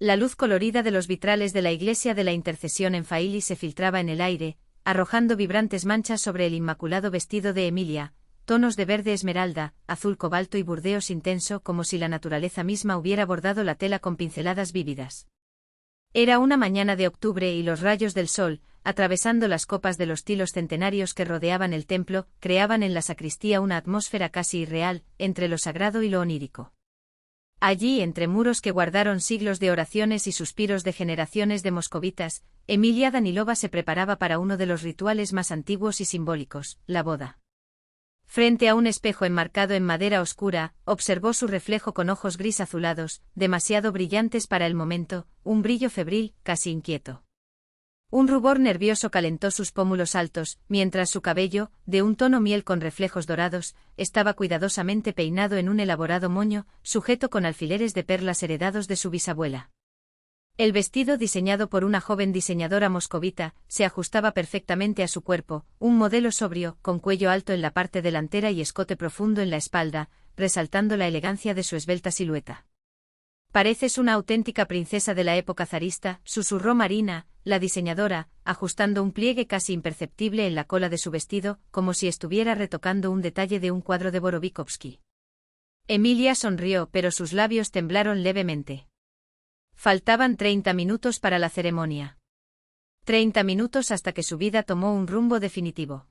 La luz colorida de los vitrales de la iglesia de la Intercesión en Faili se filtraba en el aire, arrojando vibrantes manchas sobre el inmaculado vestido de Emilia, tonos de verde esmeralda, azul cobalto y burdeos intenso, como si la naturaleza misma hubiera bordado la tela con pinceladas vívidas. Era una mañana de octubre y los rayos del sol, atravesando las copas de los tilos centenarios que rodeaban el templo, creaban en la sacristía una atmósfera casi irreal, entre lo sagrado y lo onírico. Allí, entre muros que guardaron siglos de oraciones y suspiros de generaciones de moscovitas, Emilia Danilova se preparaba para uno de los rituales más antiguos y simbólicos, la boda. Frente a un espejo enmarcado en madera oscura, observó su reflejo con ojos gris azulados, demasiado brillantes para el momento, un brillo febril, casi inquieto. Un rubor nervioso calentó sus pómulos altos, mientras su cabello, de un tono miel con reflejos dorados, estaba cuidadosamente peinado en un elaborado moño, sujeto con alfileres de perlas heredados de su bisabuela. El vestido, diseñado por una joven diseñadora moscovita, se ajustaba perfectamente a su cuerpo, un modelo sobrio, con cuello alto en la parte delantera y escote profundo en la espalda, resaltando la elegancia de su esbelta silueta. «Pareces una auténtica princesa de la época zarista», susurró Marina, la diseñadora, ajustando un pliegue casi imperceptible en la cola de su vestido, como si estuviera retocando un detalle de un cuadro de Borovikovsky. Emilia sonrió, pero sus labios temblaron levemente. Faltaban 30 minutos para la ceremonia. 30 minutos hasta que su vida tomó un rumbo definitivo.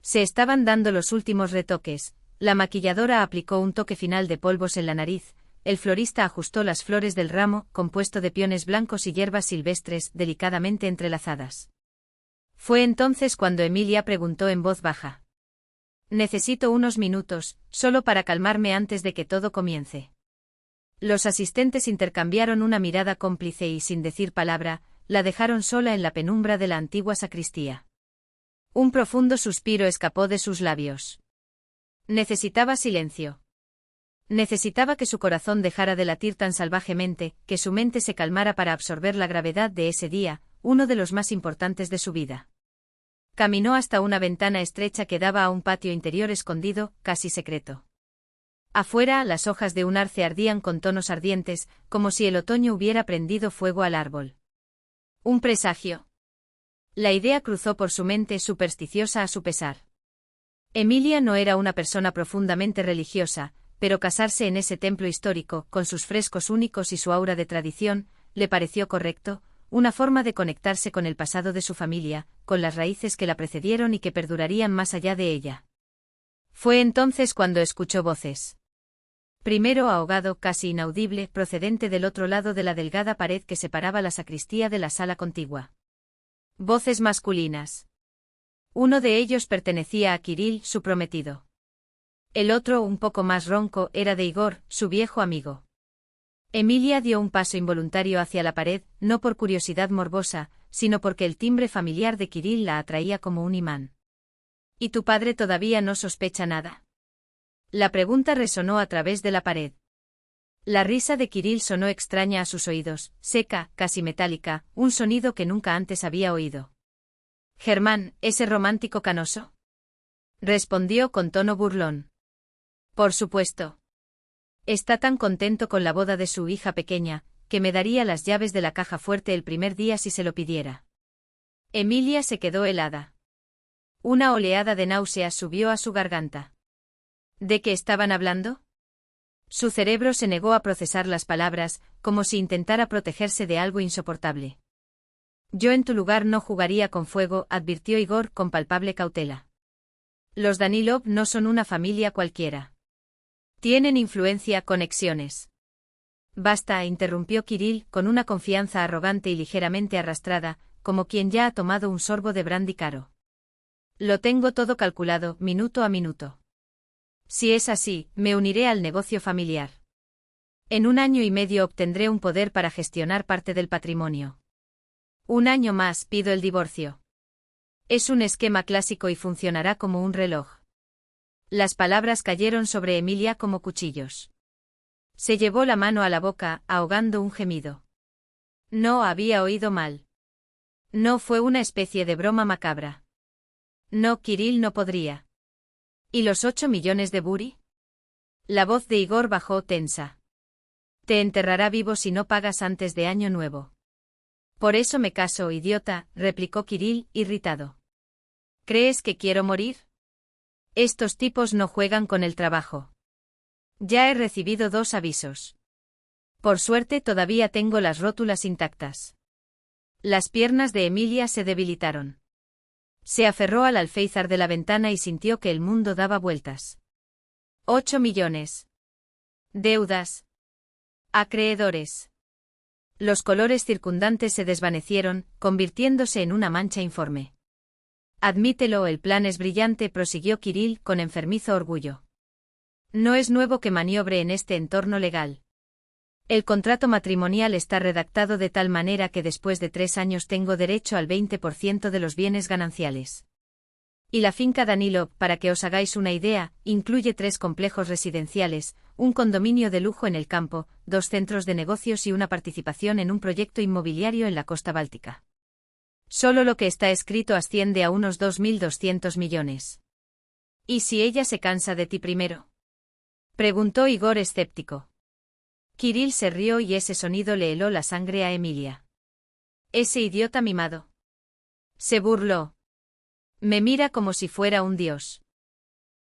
Se estaban dando los últimos retoques, la maquilladora aplicó un toque final de polvos en la nariz, el florista ajustó las flores del ramo, compuesto de piones blancos y hierbas silvestres, delicadamente entrelazadas. Fue entonces cuando Emilia preguntó en voz baja. «Necesito unos minutos, solo para calmarme antes de que todo comience». Los asistentes intercambiaron una mirada cómplice y, sin decir palabra, la dejaron sola en la penumbra de la antigua sacristía. Un profundo suspiro escapó de sus labios. Necesitaba silencio. Necesitaba que su corazón dejara de latir tan salvajemente, que su mente se calmara para absorber la gravedad de ese día, uno de los más importantes de su vida. Caminó hasta una ventana estrecha que daba a un patio interior escondido, casi secreto. Afuera, las hojas de un arce ardían con tonos ardientes, como si el otoño hubiera prendido fuego al árbol. Un presagio. La idea cruzó por su mente, supersticiosa a su pesar. Emilia no era una persona profundamente religiosa, pero casarse en ese templo histórico, con sus frescos únicos y su aura de tradición, le pareció correcto, una forma de conectarse con el pasado de su familia, con las raíces que la precedieron y que perdurarían más allá de ella. Fue entonces cuando escuchó voces. Primero ahogado, casi inaudible, procedente del otro lado de la delgada pared que separaba la sacristía de la sala contigua. Voces masculinas. Uno de ellos pertenecía a Kirill, su prometido. El otro, un poco más ronco, era de Igor, su viejo amigo. Emilia dio un paso involuntario hacia la pared, no por curiosidad morbosa, sino porque el timbre familiar de Kirill la atraía como un imán. ¿Y tu padre todavía no sospecha nada? La pregunta resonó a través de la pared. La risa de Kirill sonó extraña a sus oídos, seca, casi metálica, un sonido que nunca antes había oído. «Germán, ese romántico canoso», respondió con tono burlón. «Por supuesto. Está tan contento con la boda de su hija pequeña, que me daría las llaves de la caja fuerte el primer día si se lo pidiera». Emilia se quedó helada. Una oleada de náuseas subió a su garganta. ¿De qué estaban hablando? Su cerebro se negó a procesar las palabras, como si intentara protegerse de algo insoportable. «Yo en tu lugar no jugaría con fuego», advirtió Igor con palpable cautela. «Los Danilov no son una familia cualquiera. Tienen influencia, conexiones». «Basta», interrumpió Kirill, con una confianza arrogante y ligeramente arrastrada, como quien ya ha tomado un sorbo de brandy caro. «Lo tengo todo calculado, minuto a minuto. Si es así, me uniré al negocio familiar. En 1 año y medio obtendré un poder para gestionar parte del patrimonio. 1 año más, pido el divorcio. Es un esquema clásico y funcionará como un reloj». Las palabras cayeron sobre Emilia como cuchillos. Se llevó la mano a la boca, ahogando un gemido. No había oído mal. No fue una especie de broma macabra. No, Kirill no podría. ¿Y los 8 millones de Buri? La voz de Igor bajó tensa. Te enterrará vivo si no pagas antes de Año Nuevo. Por eso me caso, idiota, replicó Kirill, irritado. ¿Crees que quiero morir? Estos tipos no juegan con el trabajo. Ya he recibido 2 avisos. Por suerte todavía tengo las rótulas intactas. Las piernas de Emilia se debilitaron. Se aferró al alféizar de la ventana y sintió que el mundo daba vueltas. 8 millones. Deudas. Acreedores. Los colores circundantes se desvanecieron, convirtiéndose en una mancha informe. Admítelo, el plan es brillante, prosiguió Kirill con enfermizo orgullo. No es nuevo que maniobre en este entorno legal. El contrato matrimonial está redactado de tal manera que después de 3 años tengo derecho al 20% de los bienes gananciales. Y la finca Danilov, para que os hagáis una idea, incluye 3 complejos residenciales, un condominio de lujo en el campo, 2 centros de negocios y una participación en un proyecto inmobiliario en la costa báltica. Solo lo que está escrito asciende a unos 2.200 millones. ¿Y si ella se cansa de ti primero? Preguntó Igor escéptico. Kirill se rió y ese sonido le heló la sangre a Emilia. Ese idiota mimado. Se burló. Me mira como si fuera un dios.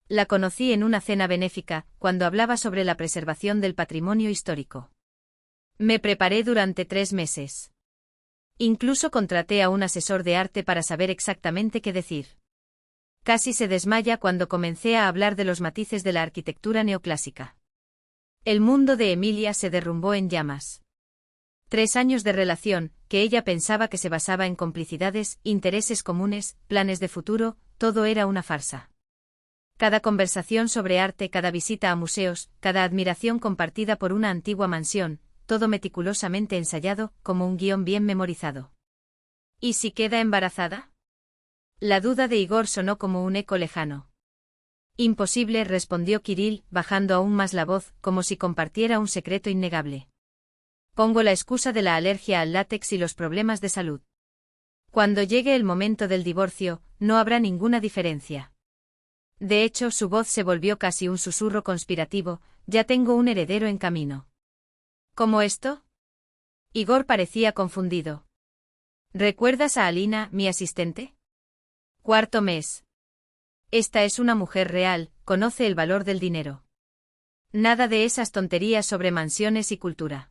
La conocí en una cena benéfica, cuando hablaba sobre la preservación del patrimonio histórico. Me preparé durante 3 meses. Incluso contraté a un asesor de arte para saber exactamente qué decir. Casi se desmaya cuando comencé a hablar de los matices de la arquitectura neoclásica. El mundo de Emilia se derrumbó en llamas. 3 años de relación, que ella pensaba que se basaba en complicidades, intereses comunes, planes de futuro, todo era una farsa. Cada conversación sobre arte, cada visita a museos, cada admiración compartida por una antigua mansión, todo meticulosamente ensayado, como un guión bien memorizado. ¿Y si queda embarazada? La duda de Igor sonó como un eco lejano. Imposible, respondió Kirill, bajando aún más la voz, como si compartiera un secreto innegable. Pongo la excusa de la alergia al látex y los problemas de salud. Cuando llegue el momento del divorcio, no habrá ninguna diferencia. De hecho, su voz se volvió casi un susurro conspirativo, ya tengo un heredero en camino. ¿Cómo esto? Igor parecía confundido. ¿Recuerdas a Alina, mi asistente? 4º mes. Esta es una mujer real, conoce el valor del dinero. Nada de esas tonterías sobre mansiones y cultura.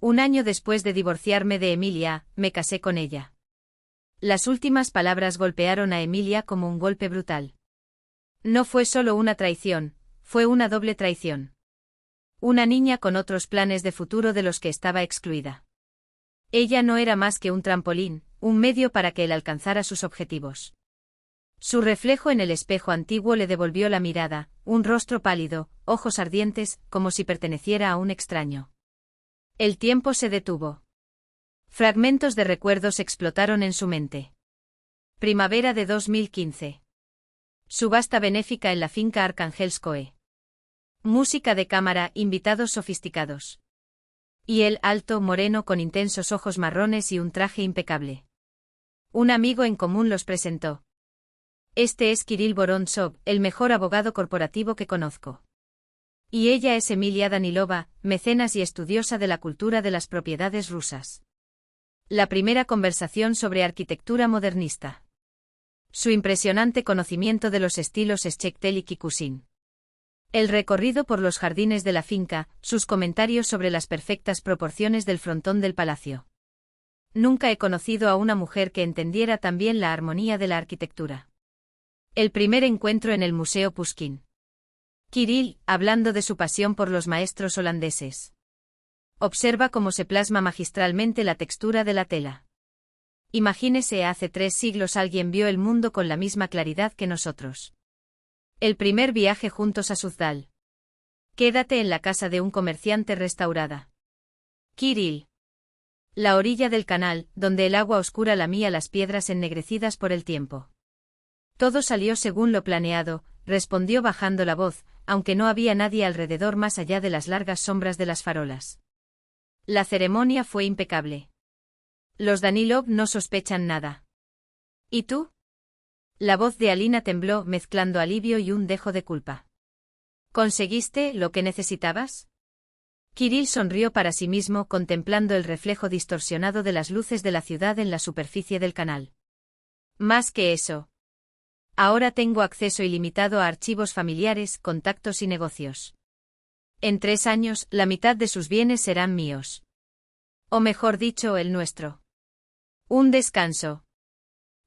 1 año después de divorciarme de Emilia, me casé con ella. Las últimas palabras golpearon a Emilia como un golpe brutal. No fue solo una traición, fue una doble traición. Una niña con otros planes de futuro de los que estaba excluida. Ella no era más que un trampolín, un medio para que él alcanzara sus objetivos. Su reflejo en el espejo antiguo le devolvió la mirada, un rostro pálido, ojos ardientes, como si perteneciera a un extraño. El tiempo se detuvo. Fragmentos de recuerdos explotaron en su mente. Primavera de 2015. Subasta benéfica en la finca Arkangelskoe. Música de cámara, invitados sofisticados. Y él, alto, moreno, con intensos ojos marrones y un traje impecable. Un amigo en común los presentó. Este es Kirill Vorontsov, el mejor abogado corporativo que conozco. Y ella es Emilia Danilova, mecenas y estudiosa de la cultura de las propiedades rusas. La primera conversación sobre arquitectura modernista. Su impresionante conocimiento de los estilos Szekely y Kusin. El recorrido por los jardines de la finca, sus comentarios sobre las perfectas proporciones del frontón del palacio. Nunca he conocido a una mujer que entendiera tan bien la armonía de la arquitectura. El primer encuentro en el Museo Pushkin. Kirill, hablando de su pasión por los maestros holandeses. Observa cómo se plasma magistralmente la textura de la tela. Imagínese, hace 3 siglos alguien vio el mundo con la misma claridad que nosotros. El primer viaje juntos a Suzdal. Quédate en la casa de un comerciante restaurada. Kirill. La orilla del canal, donde el agua oscura lamía las piedras ennegrecidas por el tiempo. Todo salió según lo planeado, respondió bajando la voz, aunque no había nadie alrededor más allá de las largas sombras de las farolas. La ceremonia fue impecable. Los Danilov no sospechan nada. ¿Y tú? La voz de Alina tembló, mezclando alivio y un dejo de culpa. ¿Conseguiste lo que necesitabas? Kirill sonrió para sí mismo contemplando el reflejo distorsionado de las luces de la ciudad en la superficie del canal. Más que eso. Ahora tengo acceso ilimitado a archivos familiares, contactos y negocios. En 3 años, la mitad de sus bienes serán míos. O mejor dicho, el nuestro. Un descanso.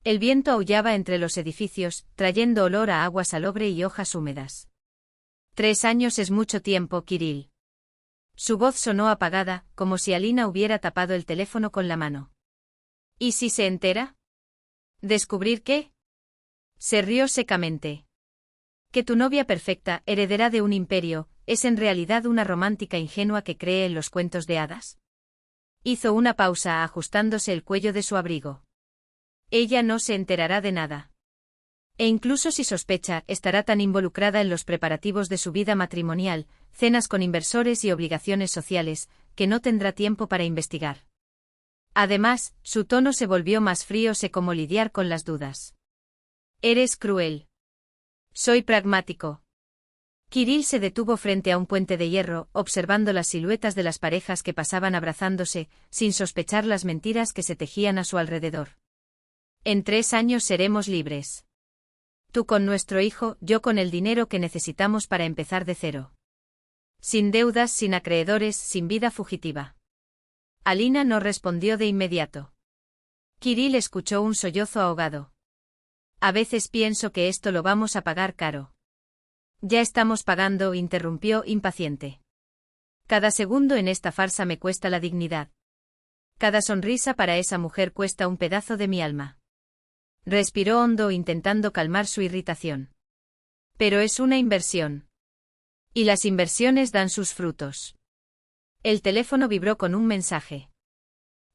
El viento aullaba entre los edificios, trayendo olor a agua salobre y hojas húmedas. 3 años es mucho tiempo, Kirill. Su voz sonó apagada, como si Alina hubiera tapado el teléfono con la mano. ¿Y si se entera? ¿Descubrir qué? Se rió secamente. Que tu novia perfecta, heredera de un imperio, es en realidad una romántica ingenua que cree en los cuentos de hadas. Hizo una pausa ajustándose el cuello de su abrigo. Ella no se enterará de nada. E incluso si sospecha, estará tan involucrada en los preparativos de su vida matrimonial, cenas con inversores y obligaciones sociales, que no tendrá tiempo para investigar. Además, su tono se volvió más frío, sé cómo lidiar con las dudas. Eres cruel. Soy pragmático. Kirill se detuvo frente a un puente de hierro, observando las siluetas de las parejas que pasaban abrazándose, sin sospechar las mentiras que se tejían a su alrededor. En 3 años seremos libres. Tú con nuestro hijo, yo con el dinero que necesitamos para empezar de cero. Sin deudas, sin acreedores, sin vida fugitiva. Alina no respondió de inmediato. Kirill escuchó un sollozo ahogado. A veces pienso que esto lo vamos a pagar caro. Ya estamos pagando, interrumpió impaciente. Cada segundo en esta farsa me cuesta la dignidad. Cada sonrisa para esa mujer cuesta un pedazo de mi alma. Respiró hondo intentando calmar su irritación. Pero es una inversión. Y las inversiones dan sus frutos. El teléfono vibró con un mensaje.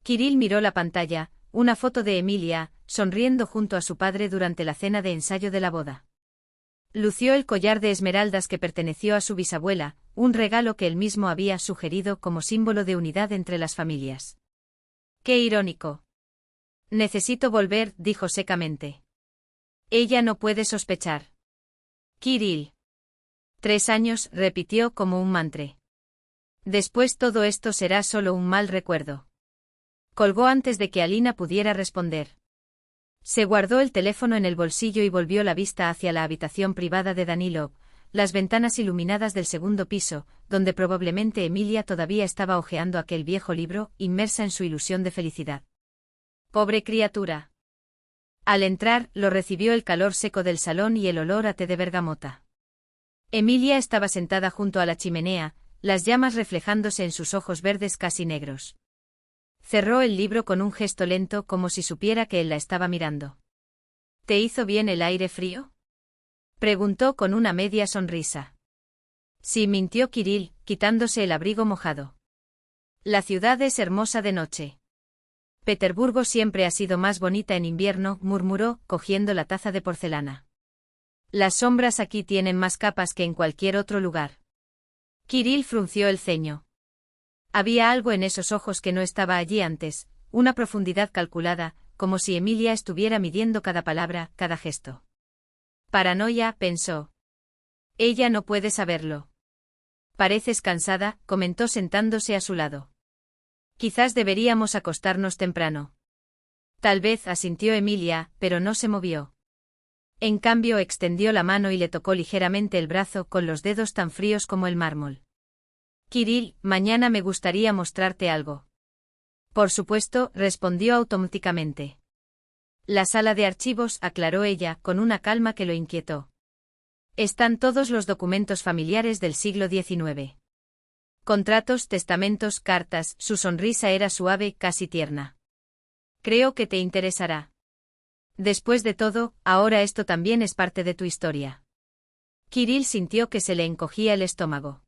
Kirill miró la pantalla, una foto de Emilia, sonriendo junto a su padre durante la cena de ensayo de la boda. Lució el collar de esmeraldas que perteneció a su bisabuela, un regalo que él mismo había sugerido como símbolo de unidad entre las familias. ¡Qué irónico! Necesito volver, dijo secamente. Ella no puede sospechar. Kirill. 3 años, repitió como un mantra. Después todo esto será solo un mal recuerdo. Colgó antes de que Alina pudiera responder. Se guardó el teléfono en el bolsillo y volvió la vista hacia la habitación privada de Danilov, las ventanas iluminadas del segundo piso, donde probablemente Emilia todavía estaba hojeando aquel viejo libro, inmersa en su ilusión de felicidad. Pobre criatura. Al entrar, lo recibió el calor seco del salón y el olor a té de bergamota. Emilia estaba sentada junto a la chimenea, las llamas reflejándose en sus ojos verdes casi negros. Cerró el libro con un gesto lento como si supiera que él la estaba mirando. ¿Te hizo bien el aire frío? Preguntó con una media sonrisa. Sí, mintió Kirill, quitándose el abrigo mojado. La ciudad es hermosa de noche. Petersburgo siempre ha sido más bonita en invierno, murmuró, cogiendo la taza de porcelana. Las sombras aquí tienen más capas que en cualquier otro lugar. Kirill frunció el ceño. Había algo en esos ojos que no estaba allí antes, una profundidad calculada, como si Emilia estuviera midiendo cada palabra, cada gesto. Paranoia, pensó. Ella no puede saberlo. Pareces cansada, comentó sentándose a su lado. Quizás deberíamos acostarnos temprano. Tal vez, asintió Emilia, pero no se movió. En cambio extendió la mano y le tocó ligeramente el brazo con los dedos tan fríos como el mármol. Kirill, mañana me gustaría mostrarte algo. Por supuesto, respondió automáticamente. La sala de archivos, aclaró ella, con una calma que lo inquietó. Están todos los documentos familiares del siglo XIX. Contratos, testamentos, cartas, su sonrisa era suave, casi tierna. Creo que te interesará. Después de todo, ahora esto también es parte de tu historia. Kirill sintió que se le encogía el estómago.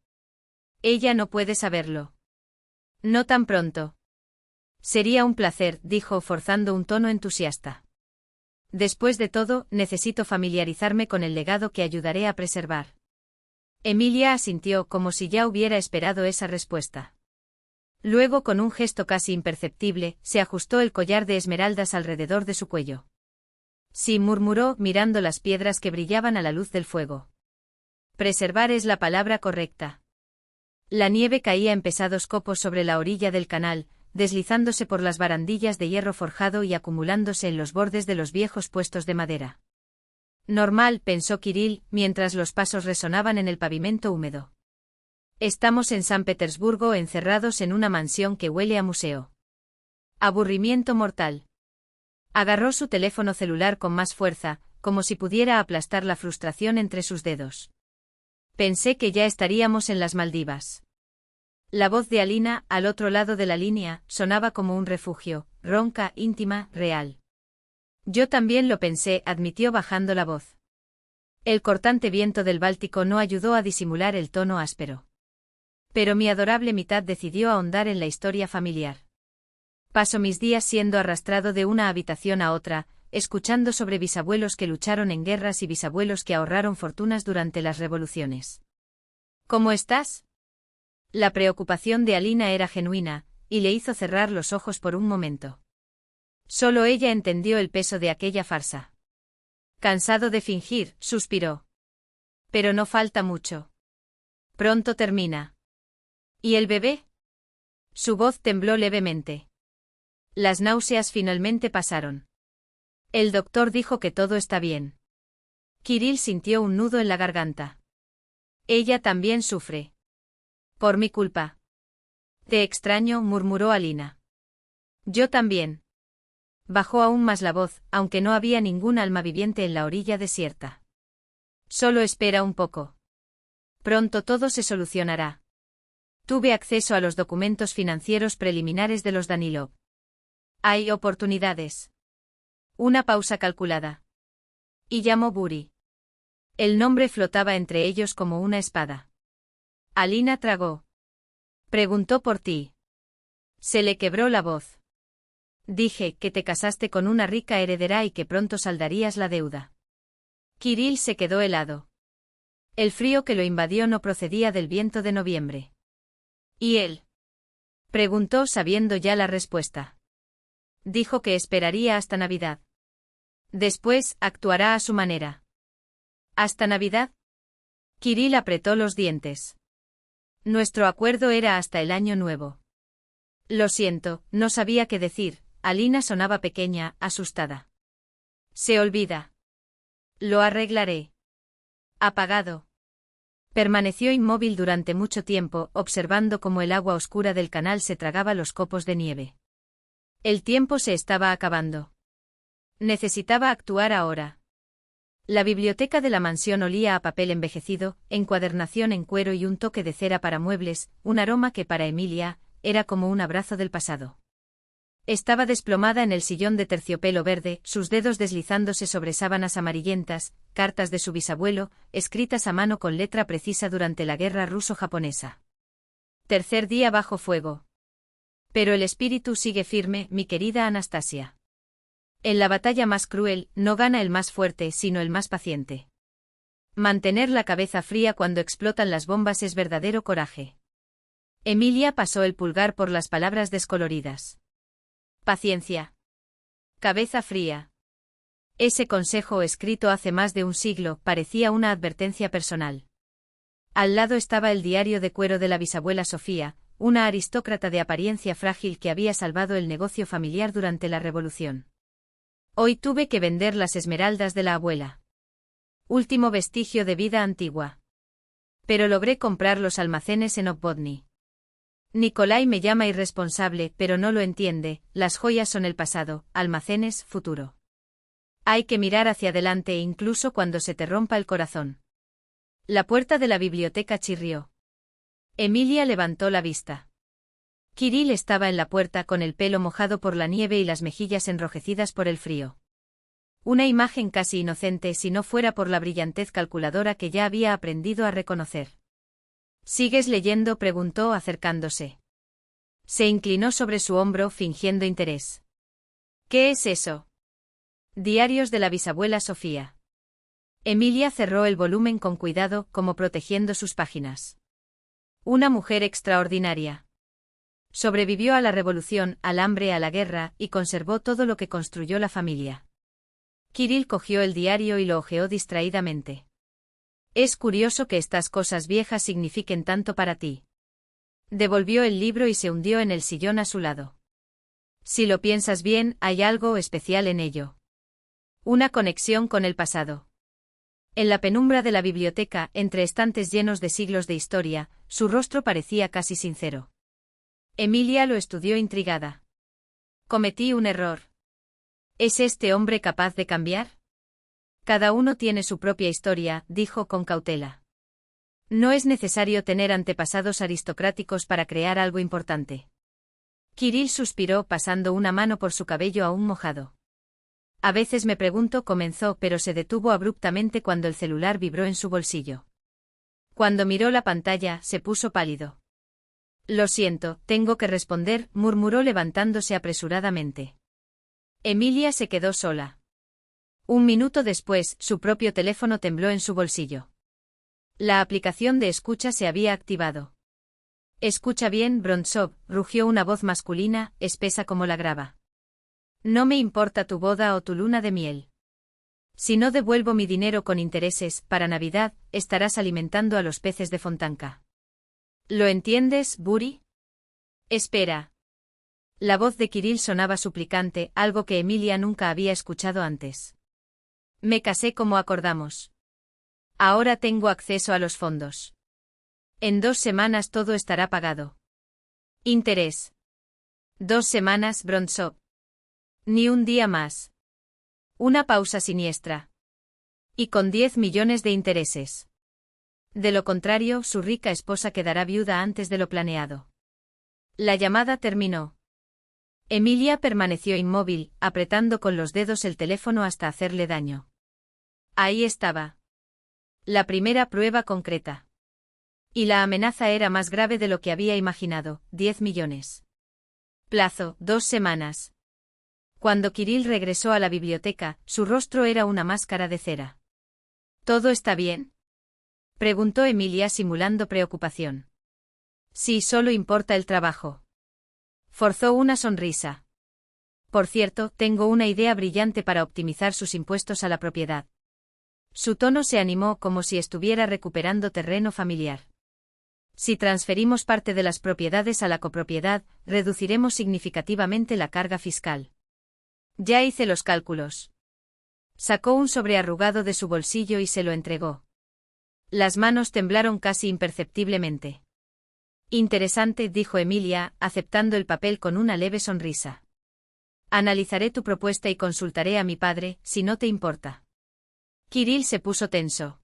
Ella no puede saberlo. No tan pronto. Sería un placer, dijo forzando un tono entusiasta. Después de todo, necesito familiarizarme con el legado que ayudaré a preservar. Emilia asintió como si ya hubiera esperado esa respuesta. Luego, con un gesto casi imperceptible, se ajustó el collar de esmeraldas alrededor de su cuello. Sí, murmuró, mirando las piedras que brillaban a la luz del fuego. Preservar es la palabra correcta. La nieve caía en pesados copos sobre la orilla del canal, deslizándose por las barandillas de hierro forjado y acumulándose en los bordes de los viejos puestos de madera. Normal, pensó Kirill, mientras los pasos resonaban en el pavimento húmedo. Estamos en San Petersburgo encerrados en una mansión que huele a museo. Aburrimiento mortal. Agarró su teléfono celular con más fuerza, como si pudiera aplastar la frustración entre sus dedos. Pensé que ya estaríamos en las Maldivas. La voz de Alina, al otro lado de la línea, sonaba como un refugio, ronca, íntima, real. Yo también lo pensé, admitió bajando la voz. El cortante viento del Báltico no ayudó a disimular el tono áspero. Pero mi adorable mitad decidió ahondar en la historia familiar. Paso mis días siendo arrastrado de una habitación a otra, escuchando sobre bisabuelos que lucharon en guerras y bisabuelos que ahorraron fortunas durante las revoluciones. ¿Cómo estás? La preocupación de Alina era genuina, y le hizo cerrar los ojos por un momento. Solo ella entendió el peso de aquella farsa. Cansado de fingir, suspiró. Pero no falta mucho. Pronto termina. ¿Y el bebé? Su voz tembló levemente. Las náuseas finalmente pasaron. El doctor dijo que todo está bien. Kirill sintió un nudo en la garganta. Ella también sufre. Por mi culpa. Te extraño, murmuró Alina. Yo también. Bajó aún más la voz, aunque no había ningún alma viviente en la orilla desierta. Solo espera un poco. Pronto todo se solucionará. Tuve acceso a los documentos financieros preliminares de los Danilov. Hay oportunidades. Una pausa calculada. Y llamó Buri. El nombre flotaba entre ellos como una espada. Alina tragó. Preguntó por ti. Se le quebró la voz. Dije que te casaste con una rica heredera y que pronto saldarías la deuda. Kirill se quedó helado. El frío que lo invadió no procedía del viento de noviembre. ¿Y él? Preguntó sabiendo ya la respuesta. Dijo que esperaría hasta Navidad. Después, actuará a su manera. ¿Hasta Navidad? Kirill apretó los dientes. Nuestro acuerdo era hasta el año nuevo. Lo siento, no sabía qué decir. Alina sonaba pequeña, asustada. Se olvida. Lo arreglaré. Apagado. Permaneció inmóvil durante mucho tiempo, observando cómo el agua oscura del canal se tragaba los copos de nieve. El tiempo se estaba acabando. Necesitaba actuar ahora. La biblioteca de la mansión olía a papel envejecido, encuadernación en cuero y un toque de cera para muebles, un aroma que para Emilia era como un abrazo del pasado. Estaba desplomada en el sillón de terciopelo verde, sus dedos deslizándose sobre sábanas amarillentas, cartas de su bisabuelo, escritas a mano con letra precisa durante la guerra ruso-japonesa. Tercer día bajo fuego. Pero el espíritu sigue firme, mi querida Anastasia. En la batalla más cruel, no gana el más fuerte, sino el más paciente. Mantener la cabeza fría cuando explotan las bombas es verdadero coraje. Emilia pasó el pulgar por las palabras descoloridas. Paciencia. Cabeza fría. Ese consejo escrito hace más de un siglo parecía una advertencia personal. Al lado estaba el diario de cuero de la bisabuela Sofía, una aristócrata de apariencia frágil que había salvado el negocio familiar durante la revolución. Hoy tuve que vender las esmeraldas de la abuela. Último vestigio de vida antigua. Pero logré comprar los almacenes en Obvodny. Nikolai me llama irresponsable, pero no lo entiende, las joyas son el pasado, almacenes, futuro. Hay que mirar hacia adelante incluso cuando se te rompa el corazón. La puerta de la biblioteca chirrió. Emilia levantó la vista. Kirill estaba en la puerta con el pelo mojado por la nieve y las mejillas enrojecidas por el frío. Una imagen casi inocente si no fuera por la brillantez calculadora que ya había aprendido a reconocer. ¿Sigues leyendo?, preguntó acercándose. Se inclinó sobre su hombro fingiendo interés. ¿Qué es eso? Diarios de la bisabuela Sofía. Emilia cerró el volumen con cuidado, como protegiendo sus páginas. Una mujer extraordinaria. Sobrevivió a la revolución, al hambre, a la guerra, y conservó todo lo que construyó la familia. Kirill cogió el diario y lo hojeó distraídamente. Es curioso que estas cosas viejas signifiquen tanto para ti. Devolvió el libro y se hundió en el sillón a su lado. Si lo piensas bien, hay algo especial en ello. Una conexión con el pasado. En la penumbra de la biblioteca, entre estantes llenos de siglos de historia, su rostro parecía casi sincero. Emilia lo estudió intrigada. Cometí un error. ¿Es este hombre capaz de cambiar? Cada uno tiene su propia historia, dijo con cautela. No es necesario tener antepasados aristocráticos para crear algo importante. Kirill suspiró pasando una mano por su cabello aún mojado. A veces me pregunto, comenzó, pero se detuvo abruptamente cuando el celular vibró en su bolsillo. Cuando miró la pantalla, se puso pálido. Lo siento, tengo que responder, murmuró levantándose apresuradamente. Emilia se quedó sola. Un minuto después, su propio teléfono tembló en su bolsillo. La aplicación de escucha se había activado. Escucha bien, Brontsov, rugió una voz masculina, espesa como la grava. No me importa tu boda o tu luna de miel. Si no devuelvo mi dinero con intereses, para Navidad, estarás alimentando a los peces de Fontanka. ¿Lo entiendes, Buri? Espera. La voz de Kirill sonaba suplicante, algo que Emilia nunca había escuchado antes. Me casé como acordamos. Ahora tengo acceso a los fondos. En 2 semanas todo estará pagado. Interés. 2 semanas, Brontsov. Ni un día más. Una pausa siniestra. Y con 10 millones de intereses. De lo contrario, su rica esposa quedará viuda antes de lo planeado. La llamada terminó. Emilia permaneció inmóvil, apretando con los dedos el teléfono hasta hacerle daño. Ahí estaba. La primera prueba concreta. Y la amenaza era más grave de lo que había imaginado, 10 millones. Plazo, 2 semanas. Cuando Kirill regresó a la biblioteca, su rostro era una máscara de cera. ¿Todo está bien?, preguntó Emilia simulando preocupación. Sí, solo importa el trabajo. Forzó una sonrisa. Por cierto, tengo una idea brillante para optimizar sus impuestos a la propiedad. Su tono se animó como si estuviera recuperando terreno familiar. Si transferimos parte de las propiedades a la copropiedad, reduciremos significativamente la carga fiscal. Ya hice los cálculos. Sacó un sobre arrugado de su bolsillo y se lo entregó. Las manos temblaron casi imperceptiblemente. Interesante, dijo Emilia, aceptando el papel con una leve sonrisa. Analizaré tu propuesta y consultaré a mi padre, si no te importa. Kirill se puso tenso.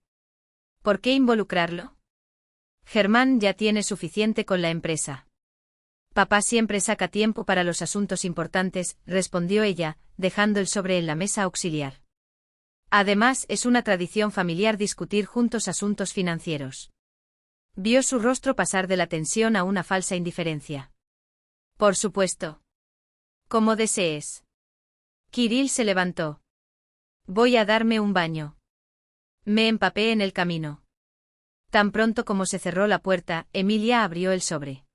¿Por qué involucrarlo? Germán ya tiene suficiente con la empresa. Papá siempre saca tiempo para los asuntos importantes, respondió ella, dejando el sobre en la mesa auxiliar. Además, es una tradición familiar discutir juntos asuntos financieros. Vio su rostro pasar de la tensión a una falsa indiferencia. Por supuesto. Como desees. Kirill se levantó. Voy a darme un baño. Me empapé en el camino. Tan pronto como se cerró la puerta, Emilia abrió el sobre.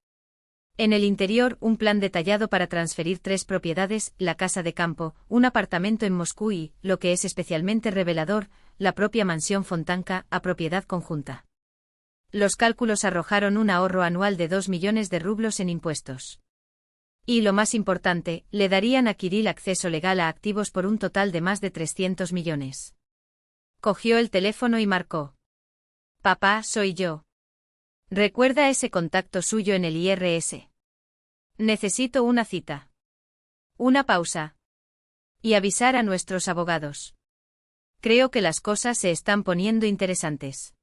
En el interior, un plan detallado para transferir 3 propiedades, la casa de campo, un apartamento en Moscú y, lo que es especialmente revelador, la propia mansión Fontanka, a propiedad conjunta. Los cálculos arrojaron un ahorro anual de 2 millones de rublos en impuestos. Y lo más importante, le darían a Kirill acceso legal a activos por un total de más de 300 millones. Cogió el teléfono y marcó. Papá, soy yo. ¿Recuerda ese contacto suyo en el IRS? Necesito una cita. Una pausa. Y avisar a nuestros abogados. Creo que las cosas se están poniendo interesantes.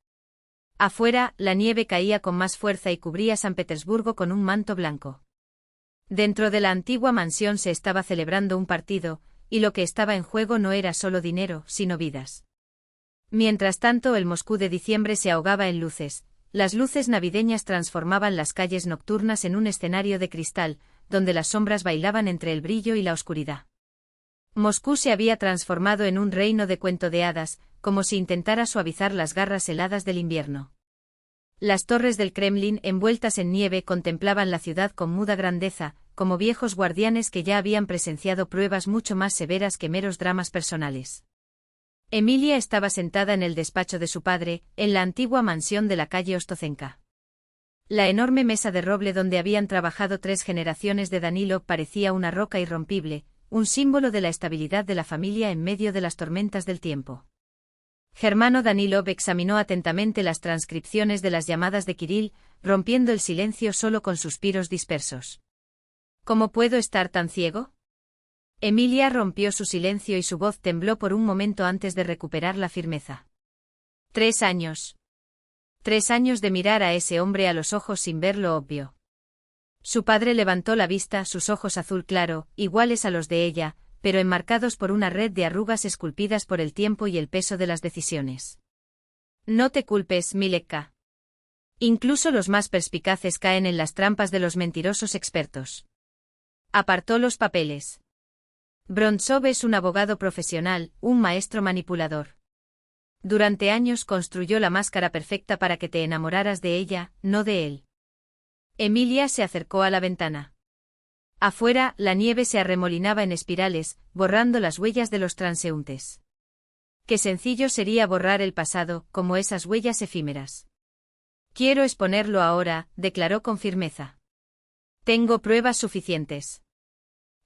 Afuera, la nieve caía con más fuerza y cubría San Petersburgo con un manto blanco. Dentro de la antigua mansión se estaba celebrando un partido, y lo que estaba en juego no era solo dinero, sino vidas. Mientras tanto, el Moscú de diciembre se ahogaba en luces. Las luces navideñas transformaban las calles nocturnas en un escenario de cristal, donde las sombras bailaban entre el brillo y la oscuridad. Moscú se había transformado en un reino de cuento de hadas, como si intentara suavizar las garras heladas del invierno. Las torres del Kremlin, envueltas en nieve, contemplaban la ciudad con muda grandeza, como viejos guardianes que ya habían presenciado pruebas mucho más severas que meros dramas personales. Emilia estaba sentada en el despacho de su padre, en la antigua mansión de la calle Ostocenka. La enorme mesa de roble donde habían trabajado 3 generaciones de Danilov parecía una roca irrompible, un símbolo de la estabilidad de la familia en medio de las tormentas del tiempo. Germano Danilov examinó atentamente las transcripciones de las llamadas de Kirill, rompiendo el silencio solo con suspiros dispersos. ¿Cómo puedo estar tan ciego? Emilia rompió su silencio y su voz tembló por un momento antes de recuperar la firmeza. 3 años. 3 años de mirar a ese hombre a los ojos sin ver lo obvio. Su padre levantó la vista, sus ojos azul claro, iguales a los de ella, pero enmarcados por una red de arrugas esculpidas por el tiempo y el peso de las decisiones. No te culpes, Mileka. Incluso los más perspicaces caen en las trampas de los mentirosos expertos. Apartó los papeles. Brontsov es un abogado profesional, un maestro manipulador. Durante años construyó la máscara perfecta para que te enamoraras de ella, no de él. Emilia se acercó a la ventana. Afuera, la nieve se arremolinaba en espirales, borrando las huellas de los transeúntes. Qué sencillo sería borrar el pasado, como esas huellas efímeras. Quiero exponerlo ahora, declaró con firmeza. Tengo pruebas suficientes.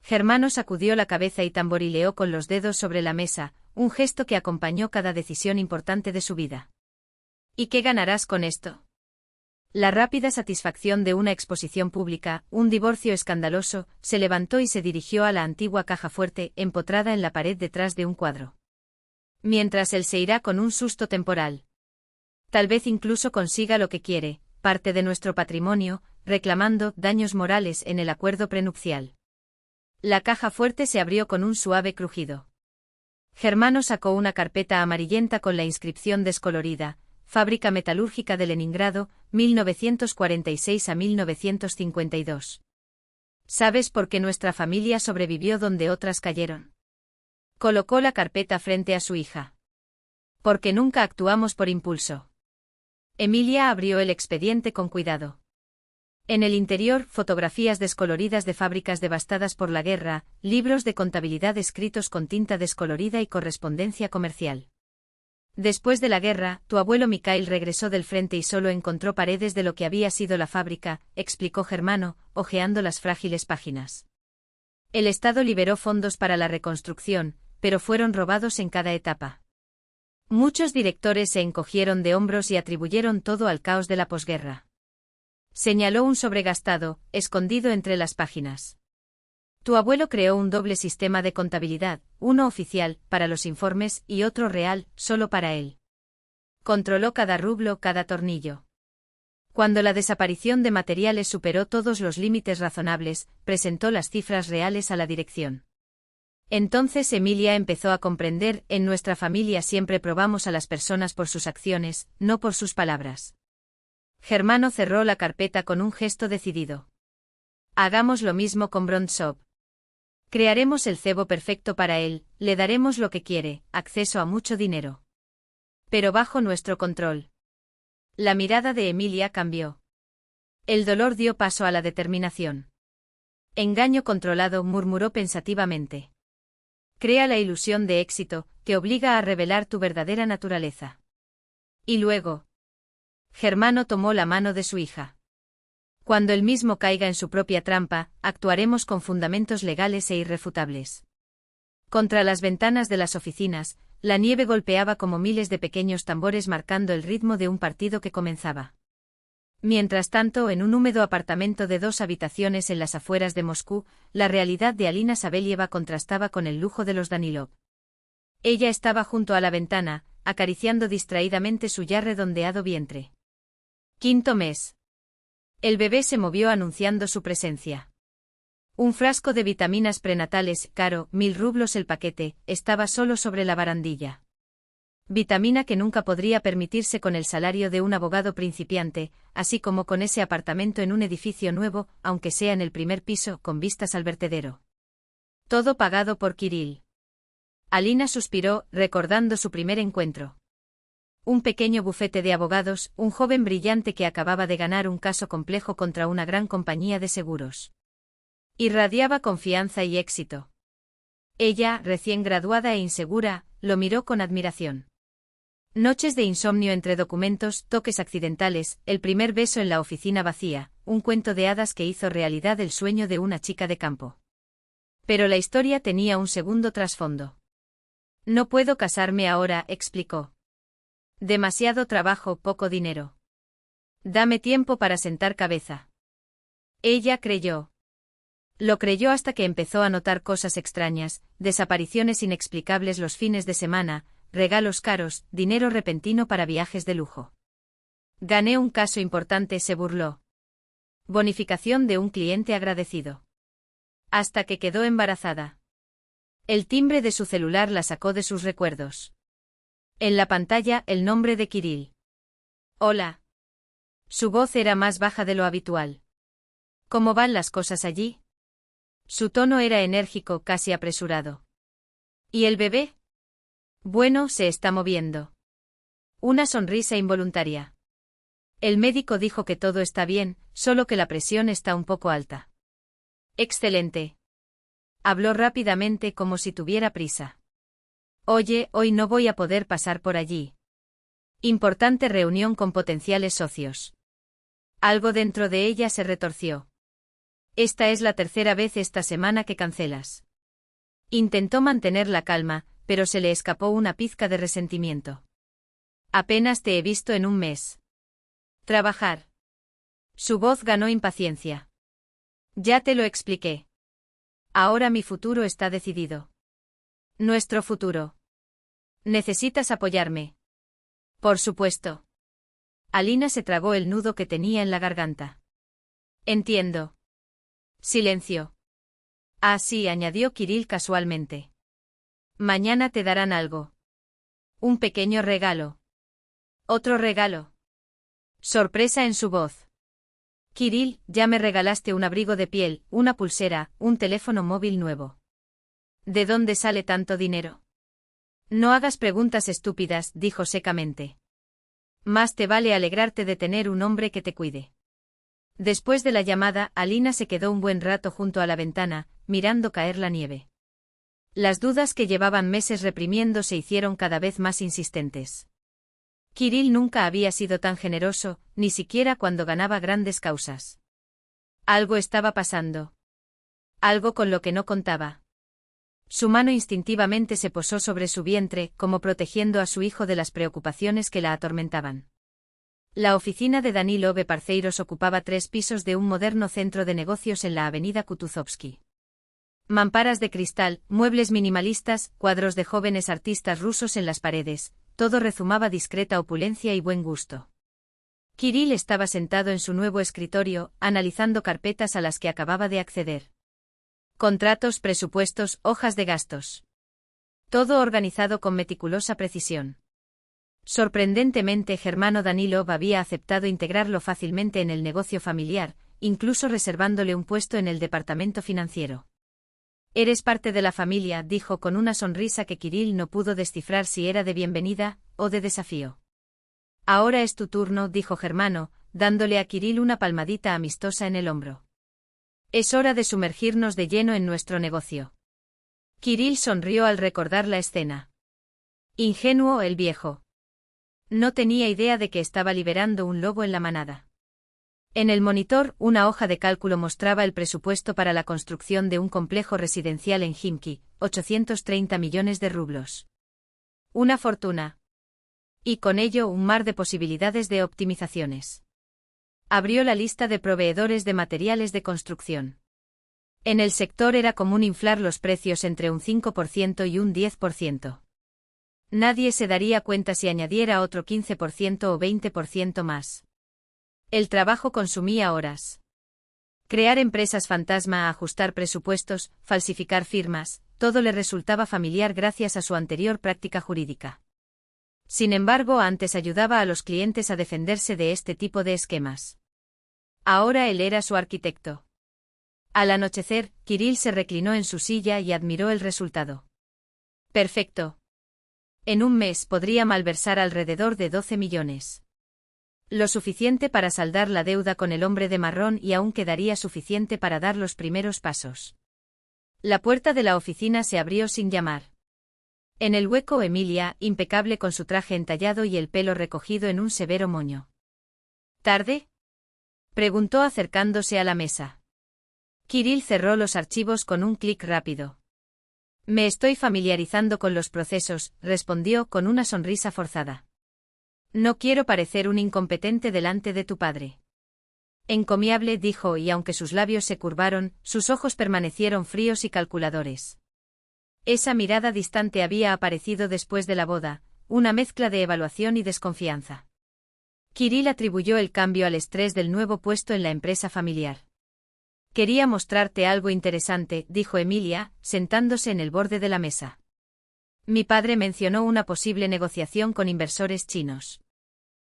Germano sacudió la cabeza y tamborileó con los dedos sobre la mesa, un gesto que acompañó cada decisión importante de su vida. ¿Y qué ganarás con esto? La rápida satisfacción de una exposición pública, un divorcio escandaloso, se levantó y se dirigió a la antigua caja fuerte, empotrada en la pared detrás de un cuadro. Mientras él se irá con un susto temporal. Tal vez incluso consiga lo que quiere, parte de nuestro patrimonio, reclamando daños morales en el acuerdo prenupcial. La caja fuerte se abrió con un suave crujido. Germano sacó una carpeta amarillenta con la inscripción descolorida, Fábrica Metalúrgica de Leningrado, 1946 a 1952. ¿Sabes por qué nuestra familia sobrevivió donde otras cayeron? Colocó la carpeta frente a su hija. Porque nunca actuamos por impulso. Emilia abrió el expediente con cuidado. En el interior, fotografías descoloridas de fábricas devastadas por la guerra, libros de contabilidad escritos con tinta descolorida y correspondencia comercial. Después de la guerra, tu abuelo Mikhail regresó del frente y solo encontró paredes de lo que había sido la fábrica, explicó Germano, hojeando las frágiles páginas. El Estado liberó fondos para la reconstrucción, pero fueron robados en cada etapa. Muchos directores se encogieron de hombros y atribuyeron todo al caos de la posguerra. Señaló un sobregastado, escondido entre las páginas. Tu abuelo creó un doble sistema de contabilidad, uno oficial, para los informes, y otro real, solo para él. Controló cada rublo, cada tornillo. Cuando la desaparición de materiales superó todos los límites razonables, presentó las cifras reales a la dirección. Entonces Emilia empezó a comprender, en nuestra familia siempre probamos a las personas por sus acciones, no por sus palabras. Germano cerró la carpeta con un gesto decidido. Hagamos lo mismo con Brontsov. Crearemos el cebo perfecto para él, le daremos lo que quiere, acceso a mucho dinero. Pero bajo nuestro control. La mirada de Emilia cambió. El dolor dio paso a la determinación. Engaño controlado, murmuró pensativamente. Crea la ilusión de éxito, que obliga a revelar tu verdadera naturaleza. Y luego. Germano tomó la mano de su hija. Cuando él mismo caiga en su propia trampa, actuaremos con fundamentos legales e irrefutables. Contra las ventanas de las oficinas, la nieve golpeaba como miles de pequeños tambores marcando el ritmo de un partido que comenzaba. Mientras tanto, en un húmedo apartamento de 2 habitaciones en las afueras de Moscú, la realidad de Alina Sabelieva contrastaba con el lujo de los Danilov. Ella estaba junto a la ventana, acariciando distraídamente su ya redondeado vientre. 5º mes. El bebé se movió anunciando su presencia. Un frasco de vitaminas prenatales, caro, 1000 rublos el paquete, estaba solo sobre la barandilla. Vitamina que nunca podría permitirse con el salario de un abogado principiante, así como con ese apartamento en un edificio nuevo, aunque sea en el primer piso, con vistas al vertedero. Todo pagado por Kirill. Alina suspiró, recordando su primer encuentro. Un pequeño bufete de abogados, un joven brillante que acababa de ganar un caso complejo contra una gran compañía de seguros. Irradiaba confianza y éxito. Ella, recién graduada e insegura, lo miró con admiración. Noches de insomnio entre documentos, toques accidentales, el primer beso en la oficina vacía, un cuento de hadas que hizo realidad el sueño de una chica de campo. Pero la historia tenía un segundo trasfondo. No puedo casarme ahora, explicó. Demasiado trabajo, poco dinero. Dame tiempo para sentar cabeza. Ella creyó. Lo creyó hasta que empezó a notar cosas extrañas, desapariciones inexplicables los fines de semana, regalos caros, dinero repentino para viajes de lujo. Gané un caso importante, se burló. Bonificación de un cliente agradecido. Hasta que quedó embarazada. El timbre de su celular la sacó de sus recuerdos. En la pantalla, el nombre de Kirill. Hola. Su voz era más baja de lo habitual. ¿Cómo van las cosas allí? Su tono era enérgico, casi apresurado. ¿Y el bebé? Bueno, se está moviendo. Una sonrisa involuntaria. El médico dijo que todo está bien, solo que la presión está un poco alta. Excelente. Habló rápidamente como si tuviera prisa. Oye, hoy no voy a poder pasar por allí. Importante reunión con potenciales socios. Algo dentro de ella se retorció. Esta es la tercera vez esta semana que cancelas. Intentó mantener la calma, pero se le escapó una pizca de resentimiento. Apenas te he visto en un mes. Trabajar. Su voz ganó impaciencia. Ya te lo expliqué. Ahora mi futuro está decidido. Nuestro futuro. Necesitas apoyarme. Por supuesto. Alina se tragó el nudo que tenía en la garganta. Entiendo. Silencio. Ah, sí, añadió Kirill casualmente. Mañana te darán algo. Un pequeño regalo. Otro regalo. Sorpresa en su voz. Kirill, ya me regalaste un abrigo de piel, una pulsera, un teléfono móvil nuevo. ¿De dónde sale tanto dinero? No hagas preguntas estúpidas, dijo secamente. Más te vale alegrarte de tener un hombre que te cuide. Después de la llamada, Alina se quedó un buen rato junto a la ventana, mirando caer la nieve. Las dudas que llevaban meses reprimiendo se hicieron cada vez más insistentes. Kirill nunca había sido tan generoso, ni siquiera cuando ganaba grandes causas. Algo estaba pasando. Algo con lo que no contaba. Su mano instintivamente se posó sobre su vientre, como protegiendo a su hijo de las preocupaciones que la atormentaban. La oficina de Danilo B. Parceiros ocupaba 3 pisos de un moderno centro de negocios en la avenida Kutuzovsky. Mamparas de cristal, muebles minimalistas, cuadros de jóvenes artistas rusos en las paredes, todo rezumaba discreta opulencia y buen gusto. Kirill estaba sentado en su nuevo escritorio, analizando carpetas a las que acababa de acceder. Contratos, presupuestos, hojas de gastos. Todo organizado con meticulosa precisión. Sorprendentemente, Germano Danilov había aceptado integrarlo fácilmente en el negocio familiar, incluso reservándole un puesto en el departamento financiero. Eres parte de la familia, dijo con una sonrisa que Kirill no pudo descifrar si era de bienvenida o de desafío. Ahora es tu turno, dijo Germano, dándole a Kirill una palmadita amistosa en el hombro. Es hora de sumergirnos de lleno en nuestro negocio. Kirill sonrió al recordar la escena. Ingenuo el viejo. No tenía idea de que estaba liberando un lobo en la manada. En el monitor, una hoja de cálculo mostraba el presupuesto para la construcción de un complejo residencial en Khimki, 830 millones de rublos. Una fortuna. Y con ello un mar de posibilidades de optimizaciones. Abrió la lista de proveedores de materiales de construcción. En el sector era común inflar los precios entre un 5% y un 10%. Nadie se daría cuenta si añadiera otro 15% o 20% más. El trabajo consumía horas. Crear empresas fantasma, ajustar presupuestos, falsificar firmas, todo le resultaba familiar gracias a su anterior práctica jurídica. Sin embargo, antes ayudaba a los clientes a defenderse de este tipo de esquemas. Ahora él era su arquitecto. Al anochecer, Kirill se reclinó en su silla y admiró el resultado. Perfecto. En un mes podría malversar alrededor de 12 millones. Lo suficiente para saldar la deuda con el hombre de marrón y aún quedaría suficiente para dar los primeros pasos. La puerta de la oficina se abrió sin llamar. En el hueco Emilia, impecable con su traje entallado y el pelo recogido en un severo moño. ¿Tarde?, preguntó acercándose a la mesa. Kirill cerró los archivos con un clic rápido. Me estoy familiarizando con los procesos, respondió con una sonrisa forzada. No quiero parecer un incompetente delante de tu padre. Encomiable, dijo, y aunque sus labios se curvaron, sus ojos permanecieron fríos y calculadores. Esa mirada distante había aparecido después de la boda, una mezcla de evaluación y desconfianza. Kirill atribuyó el cambio al estrés del nuevo puesto en la empresa familiar. Quería mostrarte algo interesante, dijo Emilia, sentándose en el borde de la mesa. Mi padre mencionó una posible negociación con inversores chinos.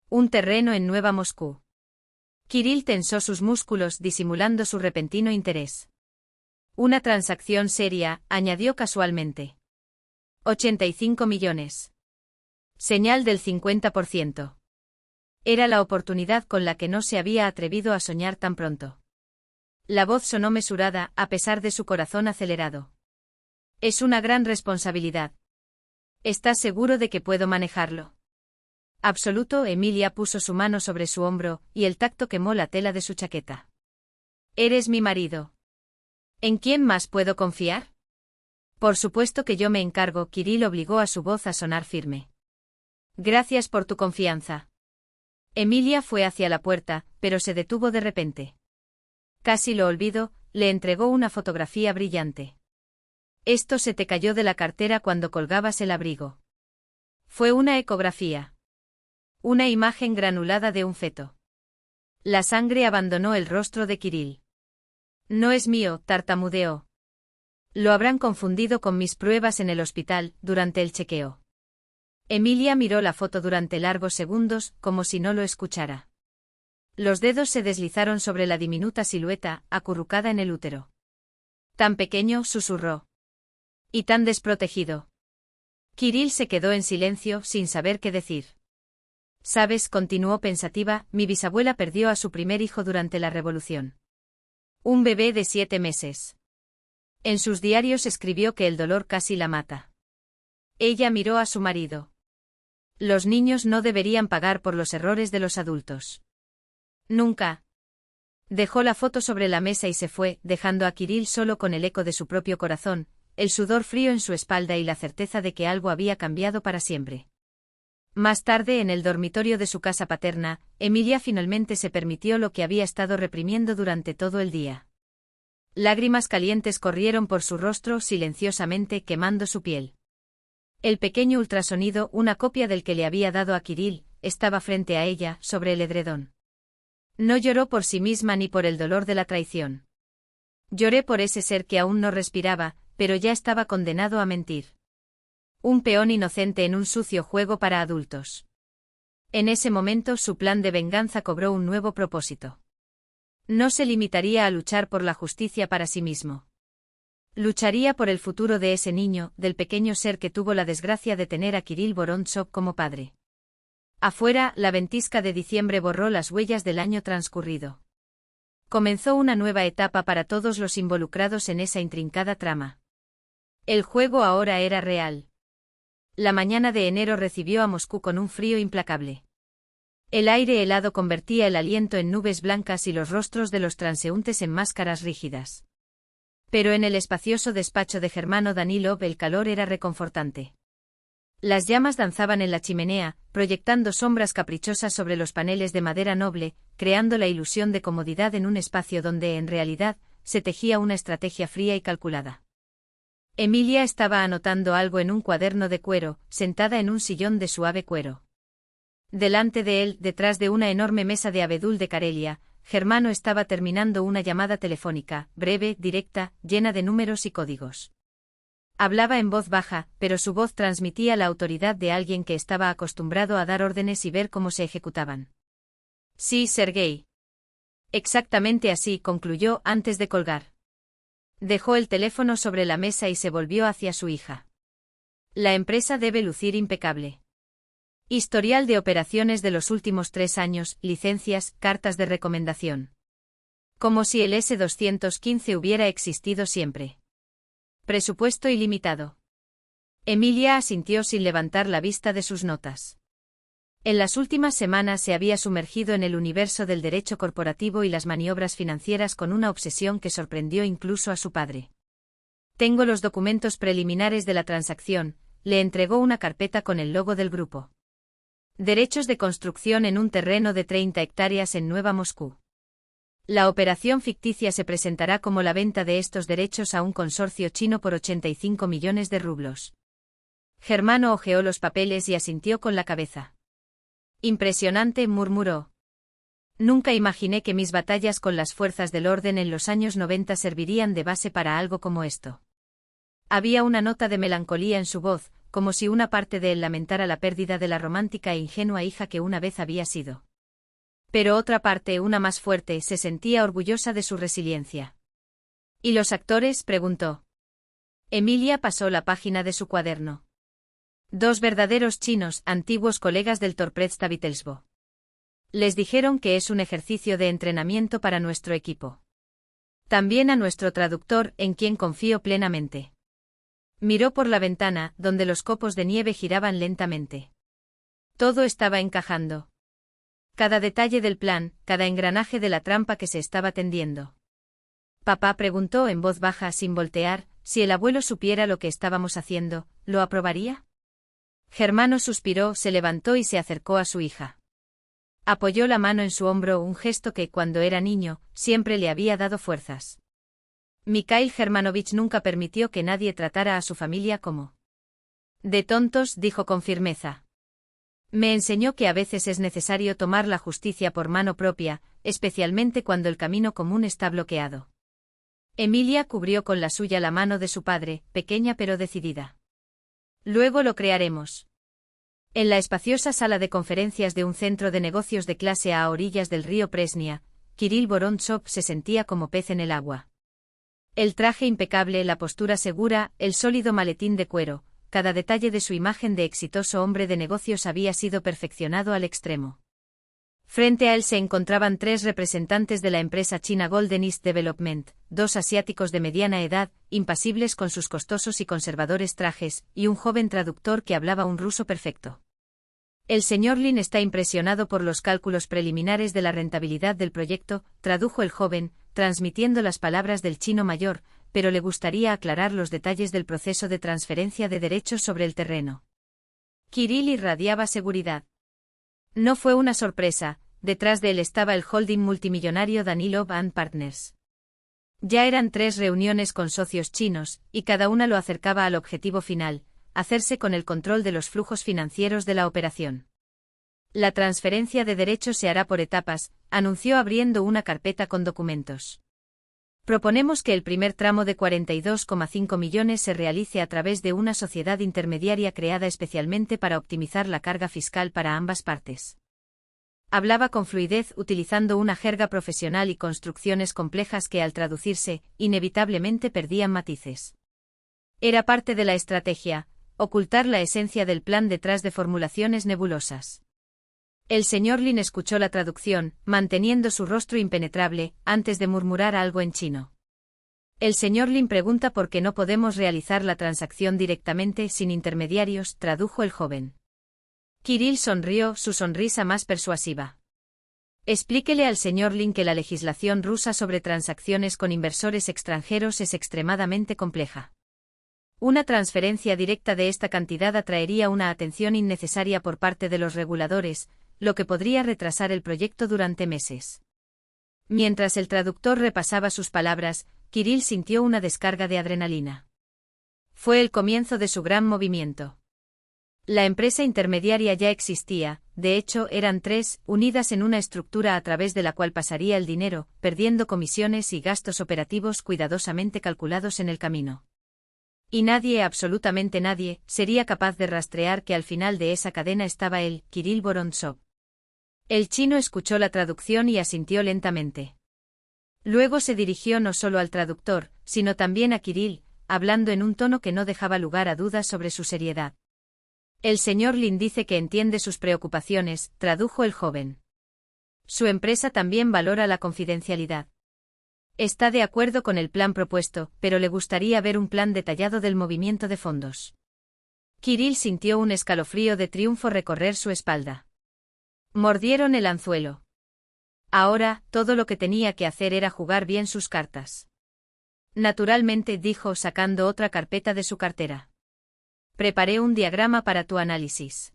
Un terreno en Nueva Moscú. Kirill tensó sus músculos disimulando su repentino interés. Una transacción seria, añadió casualmente. 85 millones. Señal del 50%. Era la oportunidad con la que no se había atrevido a soñar tan pronto. La voz sonó mesurada, a pesar de su corazón acelerado. Es una gran responsabilidad. ¿Estás seguro de que puedo manejarlo? Absoluto. Emilia puso su mano sobre su hombro, y el tacto quemó la tela de su chaqueta. Eres mi marido. ¿En quién más puedo confiar? Por supuesto que yo me encargo. Kirill obligó a su voz a sonar firme. Gracias por tu confianza. Emilia fue hacia la puerta, pero se detuvo de repente. Casi lo olvido, le entregó una fotografía brillante. Esto se te cayó de la cartera cuando colgabas el abrigo. Fue una ecografía. Una imagen granulada de un feto. La sangre abandonó el rostro de Kirill. No es mío, tartamudeó. Lo habrán confundido con mis pruebas en el hospital, durante el chequeo. Emilia miró la foto durante largos segundos, como si no lo escuchara. Los dedos se deslizaron sobre la diminuta silueta, acurrucada en el útero. Tan pequeño, susurró. Y tan desprotegido. Kirill se quedó en silencio, sin saber qué decir. Sabes, continuó pensativa, mi bisabuela perdió a su primer hijo durante la revolución. Un bebé de 7 meses. En sus diarios escribió que el dolor casi la mata. Ella miró a su marido. Los niños no deberían pagar por los errores de los adultos. Nunca. Dejó la foto sobre la mesa y se fue, dejando a Kirill solo con el eco de su propio corazón, el sudor frío en su espalda y la certeza de que algo había cambiado para siempre. Más tarde, en el dormitorio de su casa paterna, Emilia finalmente se permitió lo que había estado reprimiendo durante todo el día. Lágrimas calientes corrieron por su rostro silenciosamente, quemando su piel. El pequeño ultrasonido, una copia del que le había dado a Kirill, estaba frente a ella, sobre el edredón. No lloró por sí misma ni por el dolor de la traición. Lloré por ese ser que aún no respiraba, pero ya estaba condenado a mentir. Un peón inocente en un sucio juego para adultos. En ese momento su plan de venganza cobró un nuevo propósito. No se limitaría a luchar por la justicia para sí mismo. Lucharía por el futuro de ese niño, del pequeño ser que tuvo la desgracia de tener a Kirill Vorontsov como padre. Afuera, la ventisca de diciembre borró las huellas del año transcurrido. Comenzó una nueva etapa para todos los involucrados en esa intrincada trama. El juego ahora era real. La mañana de enero recibió a Moscú con un frío implacable. El aire helado convertía el aliento en nubes blancas y los rostros de los transeúntes en máscaras rígidas. Pero en el espacioso despacho de Germano Danilov el calor era reconfortante. Las llamas danzaban en la chimenea, proyectando sombras caprichosas sobre los paneles de madera noble, creando la ilusión de comodidad en un espacio donde, en realidad, se tejía una estrategia fría y calculada. Emilia estaba anotando algo en un cuaderno de cuero, sentada en un sillón de suave cuero. Delante de él, detrás de una enorme mesa de abedul de Karelia, Germano estaba terminando una llamada telefónica, breve, directa, llena de números y códigos. Hablaba en voz baja, pero su voz transmitía la autoridad de alguien que estaba acostumbrado a dar órdenes y ver cómo se ejecutaban. Sí, Sergei. Exactamente así, concluyó antes de colgar. Dejó el teléfono sobre la mesa y se volvió hacia su hija. La empresa debe lucir impecable. Historial de operaciones de los últimos 3 años, licencias, cartas de recomendación. Como si el S-215 hubiera existido siempre. Presupuesto ilimitado. Emilia asintió sin levantar la vista de sus notas. En las últimas semanas se había sumergido en el universo del derecho corporativo y las maniobras financieras con una obsesión que sorprendió incluso a su padre. Tengo los documentos preliminares de la transacción, le entregó una carpeta con el logo del grupo. Derechos de construcción en un terreno de 30 hectáreas en Nueva Moscú. La operación ficticia se presentará como la venta de estos derechos a un consorcio chino por 85 millones de rublos. Germano hojeó los papeles y asintió con la cabeza. Impresionante, murmuró. Nunca imaginé que mis batallas con las fuerzas del orden en los años 90 servirían de base para algo como esto. Había una nota de melancolía en su voz, como si una parte de él lamentara la pérdida de la romántica e ingenua hija que una vez había sido. Pero otra parte, una más fuerte, se sentía orgullosa de su resiliencia. ¿Y los actores?, preguntó. Emilia pasó la página de su cuaderno. 2 verdaderos chinos, antiguos colegas del Torpredstavitelstvo. Les dijeron que es un ejercicio de entrenamiento para nuestro equipo. También a nuestro traductor, en quien confío plenamente. Miró por la ventana, donde los copos de nieve giraban lentamente. Todo estaba encajando. Cada detalle del plan, cada engranaje de la trampa que se estaba tendiendo. Papá preguntó en voz baja sin voltear, si el abuelo supiera lo que estábamos haciendo, ¿lo aprobaría? Germano suspiró, se levantó y se acercó a su hija. Apoyó la mano en su hombro, un gesto que, cuando era niño, siempre le había dado fuerzas. Mikhail Germanovich nunca permitió que nadie tratara a su familia como de tontos, dijo con firmeza. Me enseñó que a veces es necesario tomar la justicia por mano propia, especialmente cuando el camino común está bloqueado. Emilia cubrió con la suya la mano de su padre, pequeña pero decidida. Luego lo crearemos. En la espaciosa sala de conferencias de un centro de negocios de clase A orillas del río Presnia, Kirill Vorontsov se sentía como pez en el agua. El traje impecable, la postura segura, el sólido maletín de cuero, cada detalle de su imagen de exitoso hombre de negocios había sido perfeccionado al extremo. Frente a él se encontraban 3 representantes de la empresa china Golden East Development, 2 asiáticos de mediana edad, impasibles con sus costosos y conservadores trajes, y un joven traductor que hablaba un ruso perfecto. El señor Lin está impresionado por los cálculos preliminares de la rentabilidad del proyecto, tradujo el joven, transmitiendo las palabras del chino mayor, pero le gustaría aclarar los detalles del proceso de transferencia de derechos sobre el terreno. Kirill irradiaba seguridad. No fue una sorpresa, detrás de él estaba el holding multimillonario Danilov & Partners. Ya eran 3 reuniones con socios chinos, y cada una lo acercaba al objetivo final, hacerse con el control de los flujos financieros de la operación. La transferencia de derechos se hará por etapas, anunció abriendo una carpeta con documentos. Proponemos que el primer tramo de 42,5 millones se realice a través de una sociedad intermediaria creada especialmente para optimizar la carga fiscal para ambas partes. Hablaba con fluidez utilizando una jerga profesional y construcciones complejas que al traducirse, inevitablemente perdían matices. Era parte de la estrategia, ocultar la esencia del plan detrás de formulaciones nebulosas. El señor Lin escuchó la traducción, manteniendo su rostro impenetrable, antes de murmurar algo en chino. El señor Lin pregunta por qué no podemos realizar la transacción directamente sin intermediarios, tradujo el joven. Kirill sonrió, su sonrisa más persuasiva. Explíquele al señor Lin que la legislación rusa sobre transacciones con inversores extranjeros es extremadamente compleja. Una transferencia directa de esta cantidad atraería una atención innecesaria por parte de los reguladores, lo que podría retrasar el proyecto durante meses. Mientras el traductor repasaba sus palabras, Kirill sintió una descarga de adrenalina. Fue el comienzo de su gran movimiento. La empresa intermediaria ya existía, de hecho eran 3, unidas en una estructura a través de la cual pasaría el dinero, perdiendo comisiones y gastos operativos cuidadosamente calculados en el camino. Y nadie, absolutamente nadie, sería capaz de rastrear que al final de esa cadena estaba él, Kirill Vorontsov. El chino escuchó la traducción y asintió lentamente. Luego se dirigió no solo al traductor, sino también a Kirill, hablando en un tono que no dejaba lugar a dudas sobre su seriedad. El señor Lin dice que entiende sus preocupaciones, tradujo el joven. Su empresa también valora la confidencialidad. Está de acuerdo con el plan propuesto, pero le gustaría ver un plan detallado del movimiento de fondos. Kirill sintió un escalofrío de triunfo recorrer su espalda. Mordieron el anzuelo. Ahora, todo lo que tenía que hacer era jugar bien sus cartas. Naturalmente, dijo sacando otra carpeta de su cartera. Preparé un diagrama para tu análisis.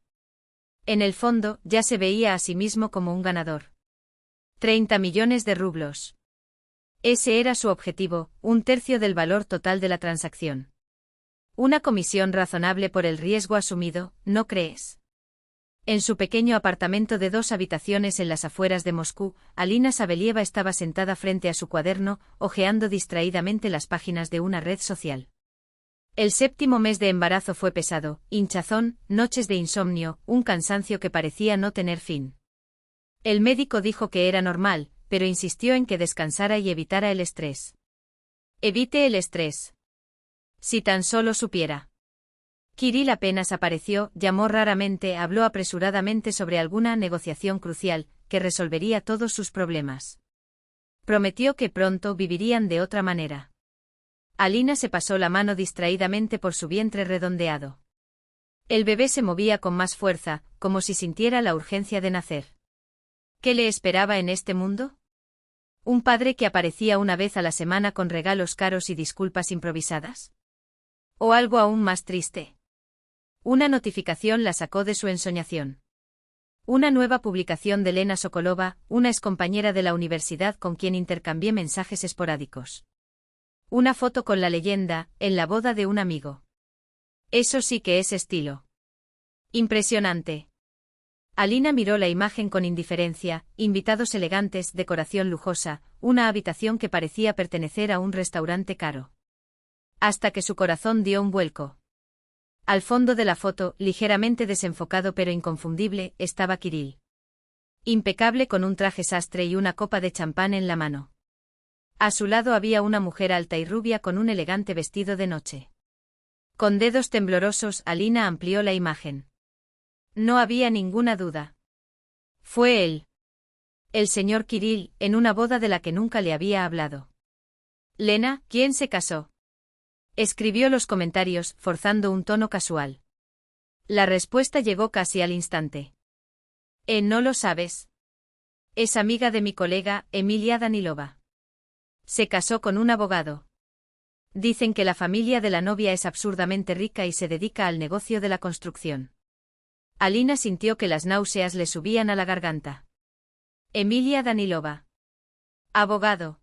En el fondo, ya se veía a sí mismo como un ganador. 30 millones de rublos. Ese era su objetivo, un tercio del valor total de la transacción. Una comisión razonable por el riesgo asumido, ¿no crees? En su pequeño apartamento de 2 habitaciones en las afueras de Moscú, Alina Sabelieva estaba sentada frente a su cuaderno, hojeando distraídamente las páginas de una red social. El 7º mes de embarazo fue pesado, hinchazón, noches de insomnio, un cansancio que parecía no tener fin. El médico dijo que era normal, pero insistió en que descansara y evitara el estrés. Evite el estrés. Si tan solo supiera. Kirill apenas apareció, llamó raramente, habló apresuradamente sobre alguna negociación crucial, que resolvería todos sus problemas. Prometió que pronto vivirían de otra manera. Alina se pasó la mano distraídamente por su vientre redondeado. El bebé se movía con más fuerza, como si sintiera la urgencia de nacer. ¿Qué le esperaba en este mundo? ¿Un padre que aparecía una vez a la semana con regalos caros y disculpas improvisadas? ¿O algo aún más triste? Una notificación la sacó de su ensoñación. Una nueva publicación de Lena Sokolova, una excompañera de la universidad con quien intercambié mensajes esporádicos. Una foto con la leyenda, en la boda de un amigo. Eso sí que es estilo. Impresionante. Alina miró la imagen con indiferencia, invitados elegantes, decoración lujosa, una habitación que parecía pertenecer a un restaurante caro. Hasta que su corazón dio un vuelco. Al fondo de la foto, ligeramente desenfocado pero inconfundible, estaba Kirill. Impecable con un traje sastre y una copa de champán en la mano. A su lado había una mujer alta y rubia con un elegante vestido de noche. Con dedos temblorosos, Alina amplió la imagen. No había ninguna duda. Fue él. El señor Kirill, en una boda de la que nunca le había hablado. Lena, ¿quién se casó? Escribió los comentarios, forzando un tono casual. La respuesta llegó casi al instante. ¿No lo sabes? Es amiga de mi colega, Emilia Danilova. Se casó con un abogado. Dicen que la familia de la novia es absurdamente rica y se dedica al negocio de la construcción. Alina sintió que las náuseas le subían a la garganta. Emilia Danilova. Abogado.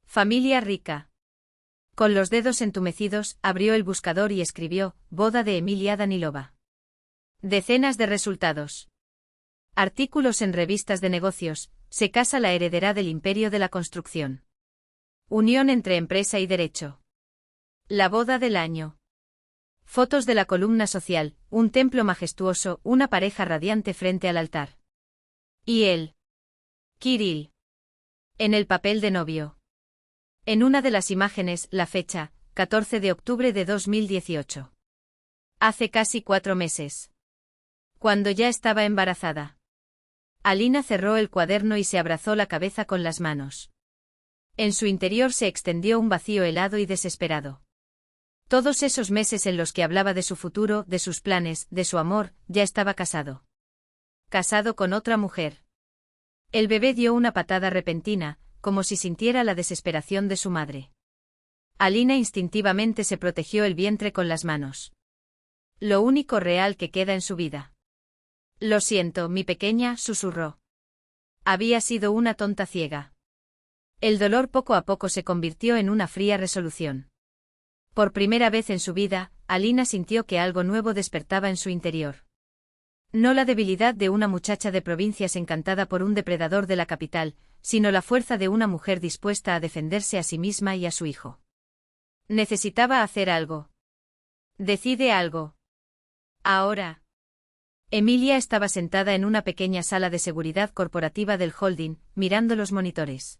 Familia rica. Con los dedos entumecidos, abrió el buscador y escribió, boda de Emilia Danilova. Decenas de resultados. Artículos en revistas de negocios, se casa la heredera del imperio de la construcción. Unión entre empresa y derecho. La boda del año. Fotos de la columna social, un templo majestuoso, una pareja radiante frente al altar. Y él. Kirill. En el papel de novio. En una de las imágenes, la fecha, 14 de octubre de 2018. Hace casi 4 meses. Cuando ya estaba embarazada. Alina cerró el cuaderno y se abrazó la cabeza con las manos. En su interior se extendió un vacío helado y desesperado. Todos esos meses en los que hablaba de su futuro, de sus planes, de su amor, ya estaba casado. Casado con otra mujer. El bebé dio una patada repentina, como si sintiera la desesperación de su madre. Alina instintivamente se protegió el vientre con las manos. Lo único real que queda en su vida. Lo siento, mi pequeña, susurró. Había sido una tonta ciega. El dolor poco a poco se convirtió en una fría resolución. Por primera vez en su vida, Alina sintió que algo nuevo despertaba en su interior. No la debilidad de una muchacha de provincias encantada por un depredador de la capital, sino la fuerza de una mujer dispuesta a defenderse a sí misma y a su hijo. Necesitaba hacer algo. Decide algo. Ahora. Emilia estaba sentada en una pequeña sala de seguridad corporativa del holding, mirando los monitores.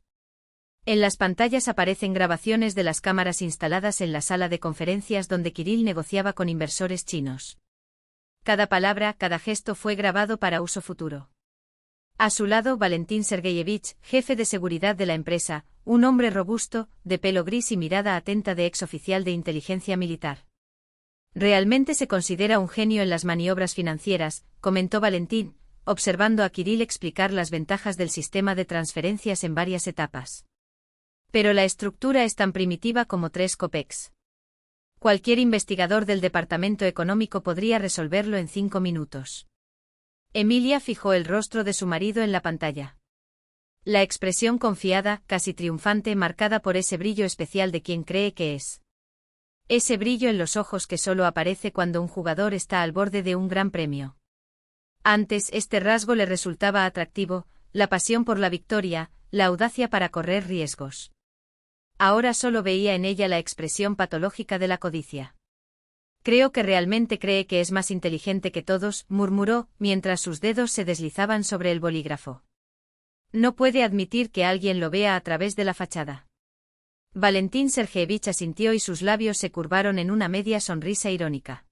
En las pantallas aparecen grabaciones de las cámaras instaladas en la sala de conferencias donde Kirill negociaba con inversores chinos. Cada palabra, cada gesto fue grabado para uso futuro. A su lado, Valentín Sergeyevich, jefe de seguridad de la empresa, un hombre robusto, de pelo gris y mirada atenta de exoficial de inteligencia militar. Realmente se considera un genio en las maniobras financieras, comentó Valentín, observando a Kirill explicar las ventajas del sistema de transferencias en varias etapas. Pero la estructura es tan primitiva como 3 copex. Cualquier investigador del departamento económico podría resolverlo en 5 minutos. Emilia fijó el rostro de su marido en la pantalla. La expresión confiada, casi triunfante, marcada por ese brillo especial de quien cree que es. Ese brillo en los ojos que solo aparece cuando un jugador está al borde de un gran premio. Antes este rasgo le resultaba atractivo, la pasión por la victoria, la audacia para correr riesgos. Ahora solo veía en ella la expresión patológica de la codicia. Creo que realmente cree que es más inteligente que todos, murmuró, mientras sus dedos se deslizaban sobre el bolígrafo. No puede admitir que alguien lo vea a través de la fachada. Valentín Sergeevich asintió y sus labios se curvaron en una media sonrisa irónica.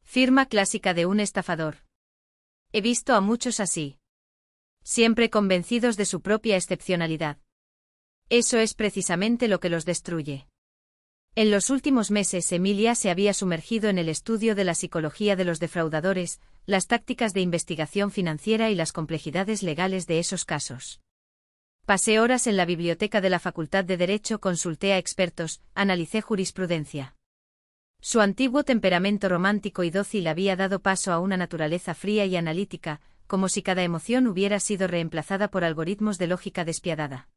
Firma clásica de un estafador. He visto a muchos así. Siempre convencidos de su propia excepcionalidad. Eso es precisamente lo que los destruye. En los últimos meses Emilia se había sumergido en el estudio de la psicología de los defraudadores, las tácticas de investigación financiera y las complejidades legales de esos casos. Pasé horas en la biblioteca de la Facultad de Derecho, consulté a expertos, analicé jurisprudencia. Su antiguo temperamento romántico y dócil había dado paso a una naturaleza fría y analítica, como si cada emoción hubiera sido reemplazada por algoritmos de lógica despiadada.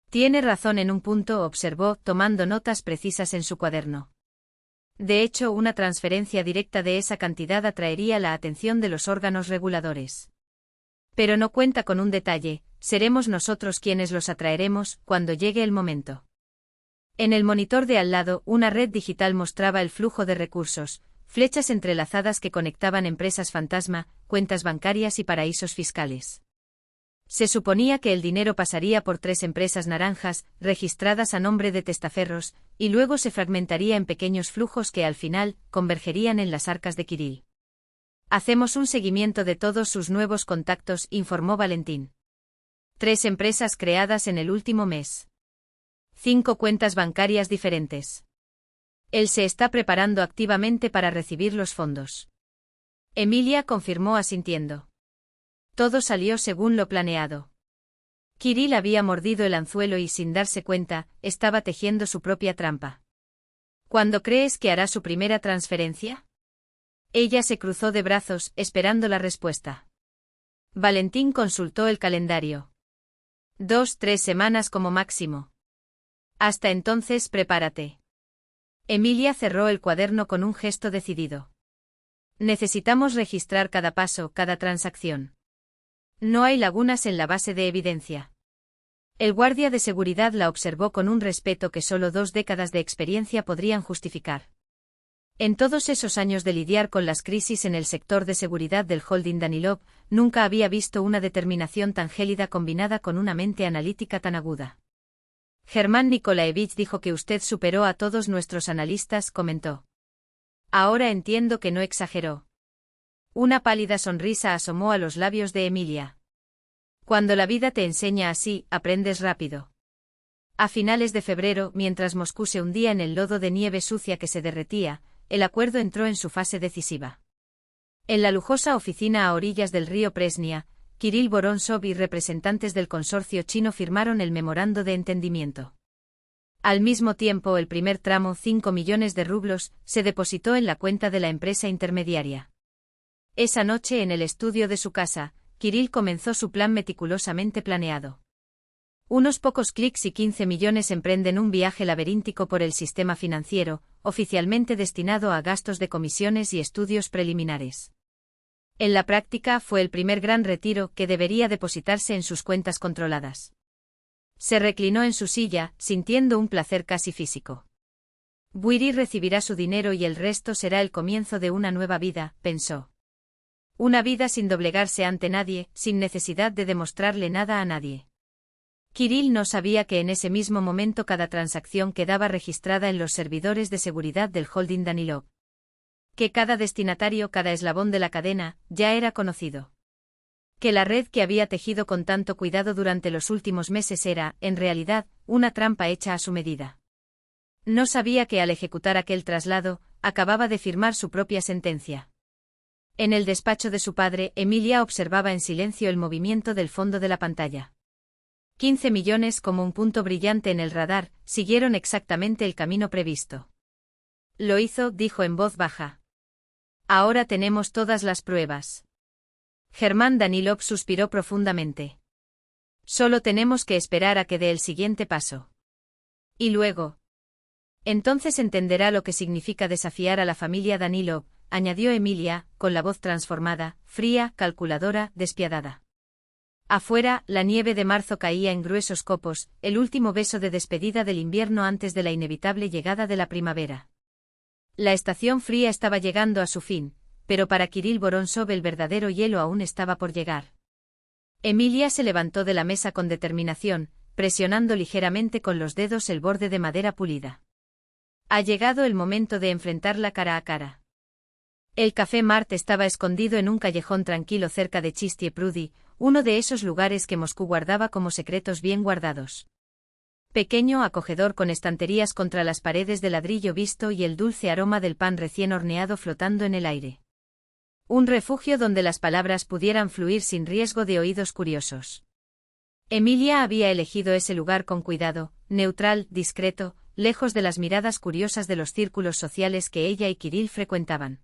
Tiene razón en un punto, observó, tomando notas precisas en su cuaderno. De hecho, una transferencia directa de esa cantidad atraería la atención de los órganos reguladores. Pero no cuenta con un detalle: seremos nosotros quienes los atraeremos, cuando llegue el momento. En el monitor de al lado, una red digital mostraba el flujo de recursos, flechas entrelazadas que conectaban empresas fantasma, cuentas bancarias y paraísos fiscales. Se suponía que el dinero pasaría por 3 empresas naranjas, registradas a nombre de testaferros, y luego se fragmentaría en pequeños flujos que al final convergerían en las arcas de Kirill. Hacemos un seguimiento de todos sus nuevos contactos, informó Valentín. 3 empresas creadas en el último mes. 5 cuentas bancarias diferentes. Él se está preparando activamente para recibir los fondos. Emilia confirmó asintiendo. Todo salió según lo planeado. Kirill había mordido el anzuelo y, sin darse cuenta, estaba tejiendo su propia trampa. ¿Cuándo crees que hará su primera transferencia? Ella se cruzó de brazos, esperando la respuesta. Valentín consultó el calendario. 2-3 semanas como máximo. Hasta entonces prepárate. Emilia cerró el cuaderno con un gesto decidido. Necesitamos registrar cada paso, cada transacción. No hay lagunas en la base de evidencia. El guardia de seguridad la observó con un respeto que solo 2 décadas de experiencia podrían justificar. En todos esos años de lidiar con las crisis en el sector de seguridad del holding Danilov, nunca había visto una determinación tan gélida combinada con una mente analítica tan aguda. Germán Nikolaevich dijo que usted superó a todos nuestros analistas, comentó. Ahora entiendo que no exageró. Una pálida sonrisa asomó a los labios de Emilia. Cuando la vida te enseña así, aprendes rápido. A finales de febrero, mientras Moscú se hundía en el lodo de nieve sucia que se derretía, el acuerdo entró en su fase decisiva. En la lujosa oficina a orillas del río Presnia, Kirill Vorontsov y representantes del consorcio chino firmaron el memorando de entendimiento. Al mismo tiempo, el primer tramo, 5 millones de rublos, se depositó en la cuenta de la empresa intermediaria. Esa noche, en el estudio de su casa, Kirill comenzó su plan meticulosamente planeado. Unos pocos clics y 15 millones emprenden un viaje laberíntico por el sistema financiero, oficialmente destinado a gastos de comisiones y estudios preliminares. En la práctica, fue el primer gran retiro que debería depositarse en sus cuentas controladas. Se reclinó en su silla, sintiendo un placer casi físico. Buiri recibirá su dinero y el resto será el comienzo de una nueva vida, pensó. Una vida sin doblegarse ante nadie, sin necesidad de demostrarle nada a nadie. Kirill no sabía que en ese mismo momento cada transacción quedaba registrada en los servidores de seguridad del holding Danilov. Que cada destinatario, cada eslabón de la cadena, ya era conocido. Que la red que había tejido con tanto cuidado durante los últimos meses era, en realidad, una trampa hecha a su medida. No sabía que al ejecutar aquel traslado, acababa de firmar su propia sentencia. En el despacho de su padre, Emilia observaba en silencio el movimiento del fondo de la pantalla. 15 millones, como un punto brillante en el radar, siguieron exactamente el camino previsto. Lo hizo, dijo en voz baja. Ahora tenemos todas las pruebas. Germán Danilov suspiró profundamente. Solo tenemos que esperar a que dé el siguiente paso. Y luego. Entonces entenderá lo que significa desafiar a la familia Danilov, añadió Emilia, con la voz transformada, fría, calculadora, despiadada. Afuera, la nieve de marzo caía en gruesos copos, el último beso de despedida del invierno antes de la inevitable llegada de la primavera. La estación fría estaba llegando a su fin, pero para Kirill Vorontsov el verdadero hielo aún estaba por llegar. Emilia se levantó de la mesa con determinación, presionando ligeramente con los dedos el borde de madera pulida. Ha llegado el momento de enfrentarla cara a cara. El Café Mart estaba escondido en un callejón tranquilo cerca de Chistie Prudy, uno de esos lugares que Moscú guardaba como secretos bien guardados. Pequeño, acogedor, con estanterías contra las paredes de ladrillo visto y el dulce aroma del pan recién horneado flotando en el aire. Un refugio donde las palabras pudieran fluir sin riesgo de oídos curiosos. Emilia había elegido ese lugar con cuidado, neutral, discreto, lejos de las miradas curiosas de los círculos sociales que ella y Kirill frecuentaban.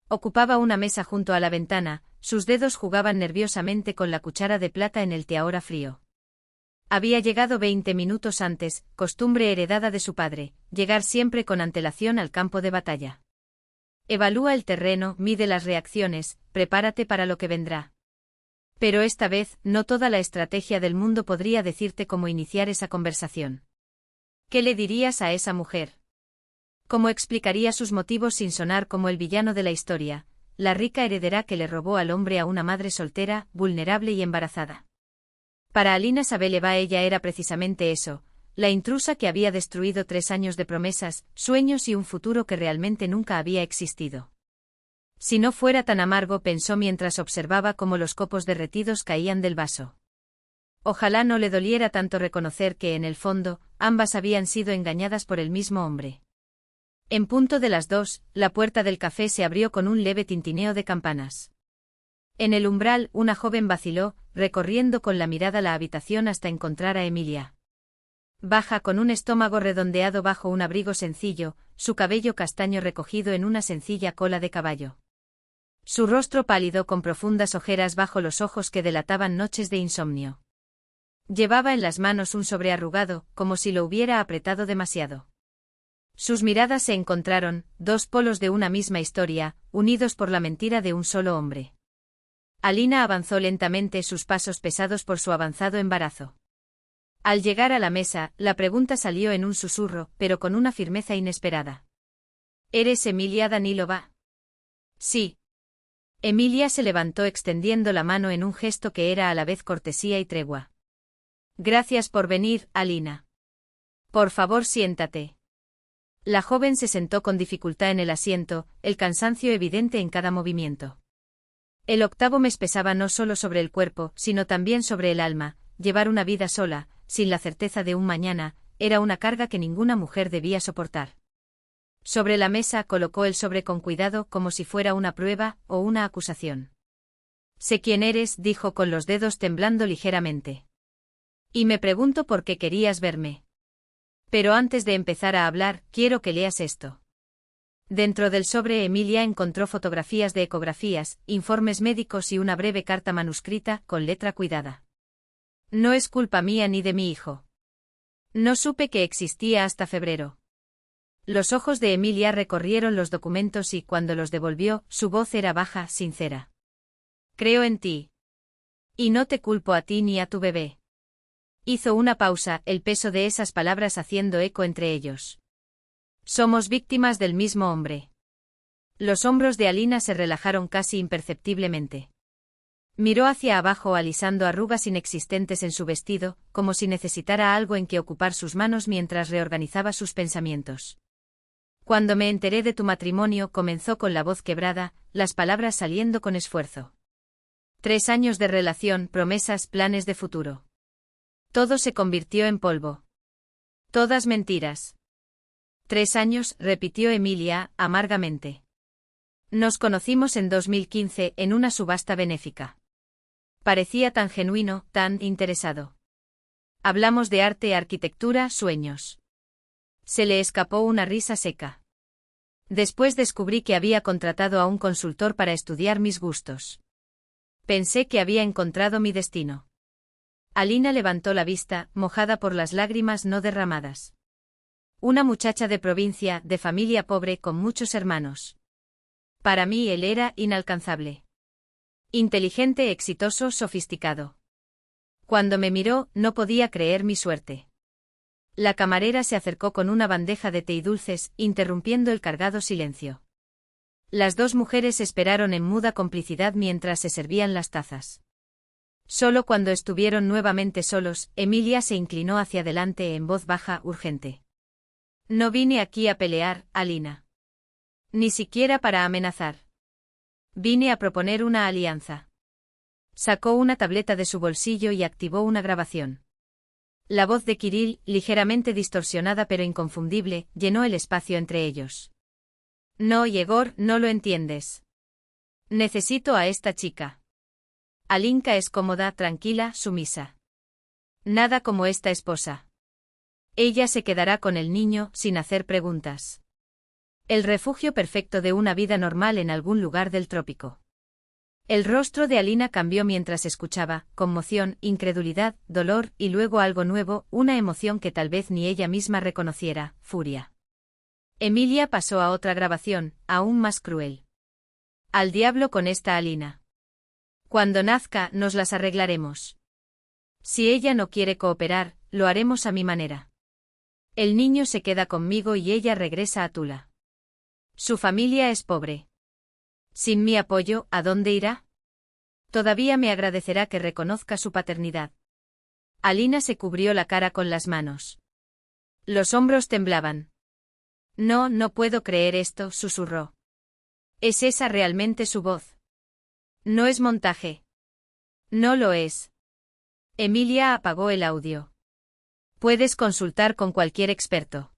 Ocupaba una mesa junto a la ventana, sus dedos jugaban nerviosamente con la cuchara de plata en el té ahora frío. Había llegado 20 minutos antes, costumbre heredada de su padre, llegar siempre con antelación al campo de batalla. Evalúa el terreno, mide las reacciones, prepárate para lo que vendrá. Pero esta vez, no toda la estrategia del mundo podría decirte cómo iniciar esa conversación. ¿Qué le dirías a esa mujer? ¿Cómo explicaría sus motivos sin sonar como el villano de la historia, la rica heredera que le robó al hombre a una madre soltera, vulnerable y embarazada? Para Alina Sabeleva ella era precisamente eso, la intrusa que había destruido 3 años de promesas, sueños y un futuro que realmente nunca había existido. Si no fuera tan amargo, pensó mientras observaba cómo los copos derretidos caían del vaso. Ojalá no le doliera tanto reconocer que, en el fondo, ambas habían sido engañadas por el mismo hombre. En punto de las 2, la puerta del café se abrió con un leve tintineo de campanas. En el umbral, una joven vaciló, recorriendo con la mirada la habitación hasta encontrar a Emilia. Baja, con un estómago redondeado bajo un abrigo sencillo, su cabello castaño recogido en una sencilla cola de caballo. Su rostro pálido con profundas ojeras bajo los ojos que delataban noches de insomnio. Llevaba en las manos un sobre arrugado, como si lo hubiera apretado demasiado. Sus miradas se encontraron, 2 polos de una misma historia, unidos por la mentira de un solo hombre. Alina avanzó lentamente, sus pasos pesados por su avanzado embarazo. Al llegar a la mesa, la pregunta salió en un susurro, pero con una firmeza inesperada. ¿Eres Emilia Danilova? Sí. Emilia se levantó extendiendo la mano en un gesto que era a la vez cortesía y tregua. Gracias por venir, Alina. Por favor, siéntate. La joven se sentó con dificultad en el asiento, el cansancio evidente en cada movimiento. El 8º mes pesaba no solo sobre el cuerpo, sino también sobre el alma. Llevar una vida sola, sin la certeza de un mañana, era una carga que ninguna mujer debía soportar. Sobre la mesa colocó el sobre con cuidado, como si fuera una prueba o una acusación. Sé quién eres, dijo con los dedos temblando ligeramente. Y me pregunto por qué querías verme. Pero antes de empezar a hablar, quiero que leas esto. Dentro del sobre Emilia encontró fotografías de ecografías, informes médicos y una breve carta manuscrita, con letra cuidada. No es culpa mía ni de mi hijo. No supe que existía hasta febrero. Los ojos de Emilia recorrieron los documentos y, cuando los devolvió, su voz era baja, sincera. Creo en ti. Y no te culpo a ti ni a tu bebé. Hizo una pausa, el peso de esas palabras haciendo eco entre ellos. Somos víctimas del mismo hombre. Los hombros de Alina se relajaron casi imperceptiblemente. Miró hacia abajo alisando arrugas inexistentes en su vestido, como si necesitara algo en que ocupar sus manos mientras reorganizaba sus pensamientos. Cuando me enteré de tu matrimonio, comenzó con la voz quebrada, las palabras saliendo con esfuerzo. 3 años de relación, promesas, planes de futuro. Todo se convirtió en polvo. Todas mentiras. 3 años, repitió Emilia, amargamente. Nos conocimos en 2015 en una subasta benéfica. Parecía tan genuino, tan interesado. Hablamos de arte, arquitectura, sueños. Se le escapó una risa seca. Después descubrí que había contratado a un consultor para estudiar mis gustos. Pensé que había encontrado mi destino. Alina levantó la vista, mojada por las lágrimas no derramadas. Una muchacha de provincia, de familia pobre con muchos hermanos. Para mí él era inalcanzable. Inteligente, exitoso, sofisticado. Cuando me miró, no podía creer mi suerte. La camarera se acercó con una bandeja de té y dulces, interrumpiendo el cargado silencio. Las dos mujeres esperaron en muda complicidad mientras se servían las tazas. Solo cuando estuvieron nuevamente solos, Emilia se inclinó hacia adelante en voz baja, urgente. No vine aquí a pelear, Alina. Ni siquiera para amenazar. Vine a proponer una alianza. Sacó una tableta de su bolsillo y activó una grabación. La voz de Kirill, ligeramente distorsionada pero inconfundible, llenó el espacio entre ellos. No, Yegor, no lo entiendes. Necesito a esta chica. Alinka es cómoda, tranquila, sumisa. Nada como esta esposa. Ella se quedará con el niño, sin hacer preguntas. El refugio perfecto de una vida normal en algún lugar del trópico. El rostro de Alina cambió mientras escuchaba, conmoción, incredulidad, dolor y luego algo nuevo, una emoción que tal vez ni ella misma reconociera, furia. Emilia pasó a otra grabación, aún más cruel. Al diablo con esta Alina. Cuando nazca, nos las arreglaremos. Si ella no quiere cooperar, lo haremos a mi manera. El niño se queda conmigo y ella regresa a Tula. Su familia es pobre. Sin mi apoyo, ¿a dónde irá? Todavía me agradecerá que reconozca su paternidad. Alina se cubrió la cara con las manos. Los hombros temblaban. No, no puedo creer esto, susurró. ¿Es esa realmente su voz? No es montaje. No lo es. Emilia apagó el audio. Puedes consultar con cualquier experto.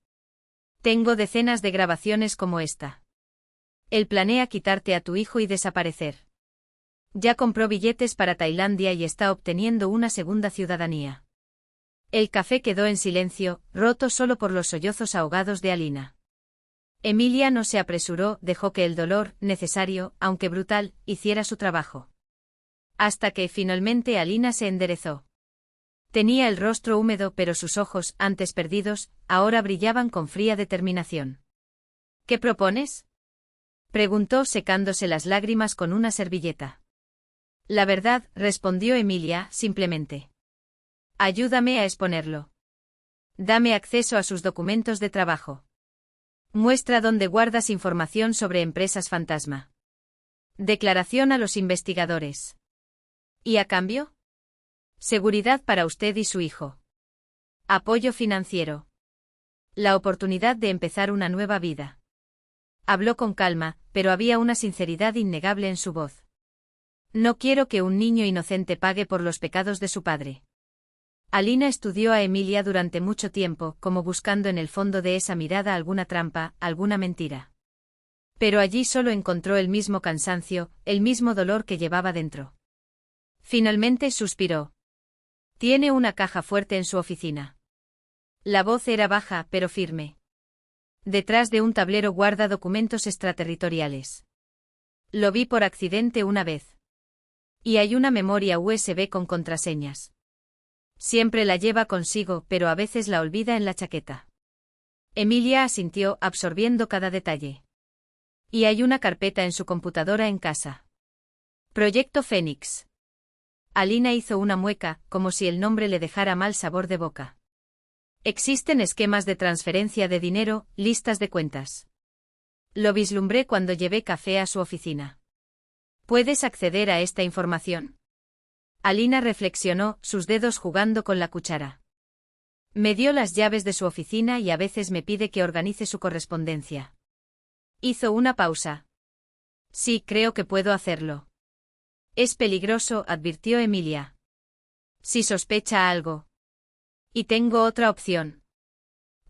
Tengo decenas de grabaciones como esta. Él planea quitarte a tu hijo y desaparecer. Ya compró billetes para Tailandia y está obteniendo una segunda ciudadanía. El café quedó en silencio, roto solo por los sollozos ahogados de Alina. Emilia no se apresuró, dejó que el dolor, necesario, aunque brutal, hiciera su trabajo. Hasta que, finalmente, Alina se enderezó. Tenía el rostro húmedo pero sus ojos, antes perdidos, ahora brillaban con fría determinación. ¿Qué propones? Preguntó secándose las lágrimas con una servilleta. La verdad, respondió Emilia, simplemente. Ayúdame a exponerlo. Dame acceso a sus documentos de trabajo. Muestra dónde guardas información sobre empresas fantasma. Declaración a los investigadores. ¿Y a cambio? Seguridad para usted y su hijo. Apoyo financiero. La oportunidad de empezar una nueva vida. Habló con calma, pero había una sinceridad innegable en su voz. No quiero que un niño inocente pague por los pecados de su padre. Alina estudió a Emilia durante mucho tiempo, como buscando en el fondo de esa mirada alguna trampa, alguna mentira. Pero allí solo encontró el mismo cansancio, el mismo dolor que llevaba dentro. Finalmente suspiró. Tiene una caja fuerte en su oficina. La voz era baja, pero firme. Detrás de un tablero guarda documentos extraterritoriales. Lo vi por accidente una vez. Y hay una memoria USB con contraseñas. Siempre la lleva consigo, pero a veces la olvida en la chaqueta. Emilia asintió, absorbiendo cada detalle. Y hay una carpeta en su computadora en casa. Proyecto Fénix. Alina hizo una mueca, como si el nombre le dejara mal sabor de boca. Existen esquemas de transferencia de dinero, listas de cuentas. Lo vislumbré cuando llevé café a su oficina. ¿Puedes acceder a esta información? Alina reflexionó, sus dedos jugando con la cuchara. Me dio las llaves de su oficina y a veces me pide que organice su correspondencia. Hizo una pausa. Sí, creo que puedo hacerlo. Es peligroso, advirtió Emilia. Si sospecha algo. Y tengo otra opción.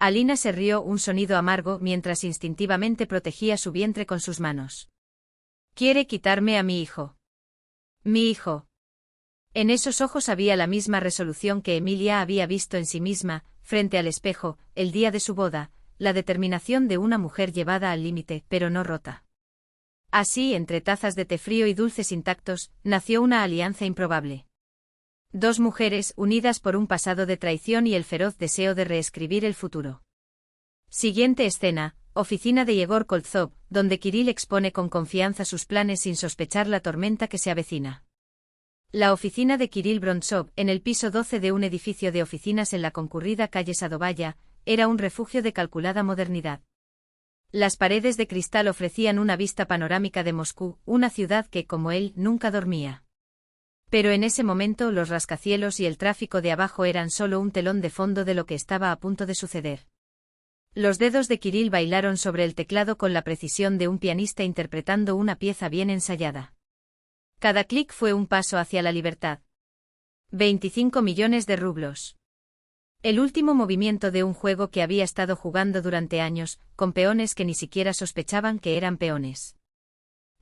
Alina se rió un sonido amargo mientras instintivamente protegía su vientre con sus manos. «Quiere quitarme a mi hijo». «¿Mi hijo?». En esos ojos había la misma resolución que Emilia había visto en sí misma, frente al espejo, el día de su boda, la determinación de una mujer llevada al límite, pero no rota. Así, entre tazas de té frío y dulces intactos, nació una alianza improbable. Dos mujeres unidas por un pasado de traición y el feroz deseo de reescribir el futuro. Siguiente escena, oficina de Yegor Koltsov, donde Kirill expone con confianza sus planes sin sospechar la tormenta que se avecina. La oficina de Kirill Brontsov, en el piso 12 de un edificio de oficinas en la concurrida calle Sadovaya, era un refugio de calculada modernidad. Las paredes de cristal ofrecían una vista panorámica de Moscú, una ciudad que, como él, nunca dormía. Pero en ese momento los rascacielos y el tráfico de abajo eran solo un telón de fondo de lo que estaba a punto de suceder. Los dedos de Kirill bailaron sobre el teclado con la precisión de un pianista interpretando una pieza bien ensayada. Cada clic fue un paso hacia la libertad. 25 millones de rublos. El último movimiento de un juego que había estado jugando durante años, con peones que ni siquiera sospechaban que eran peones.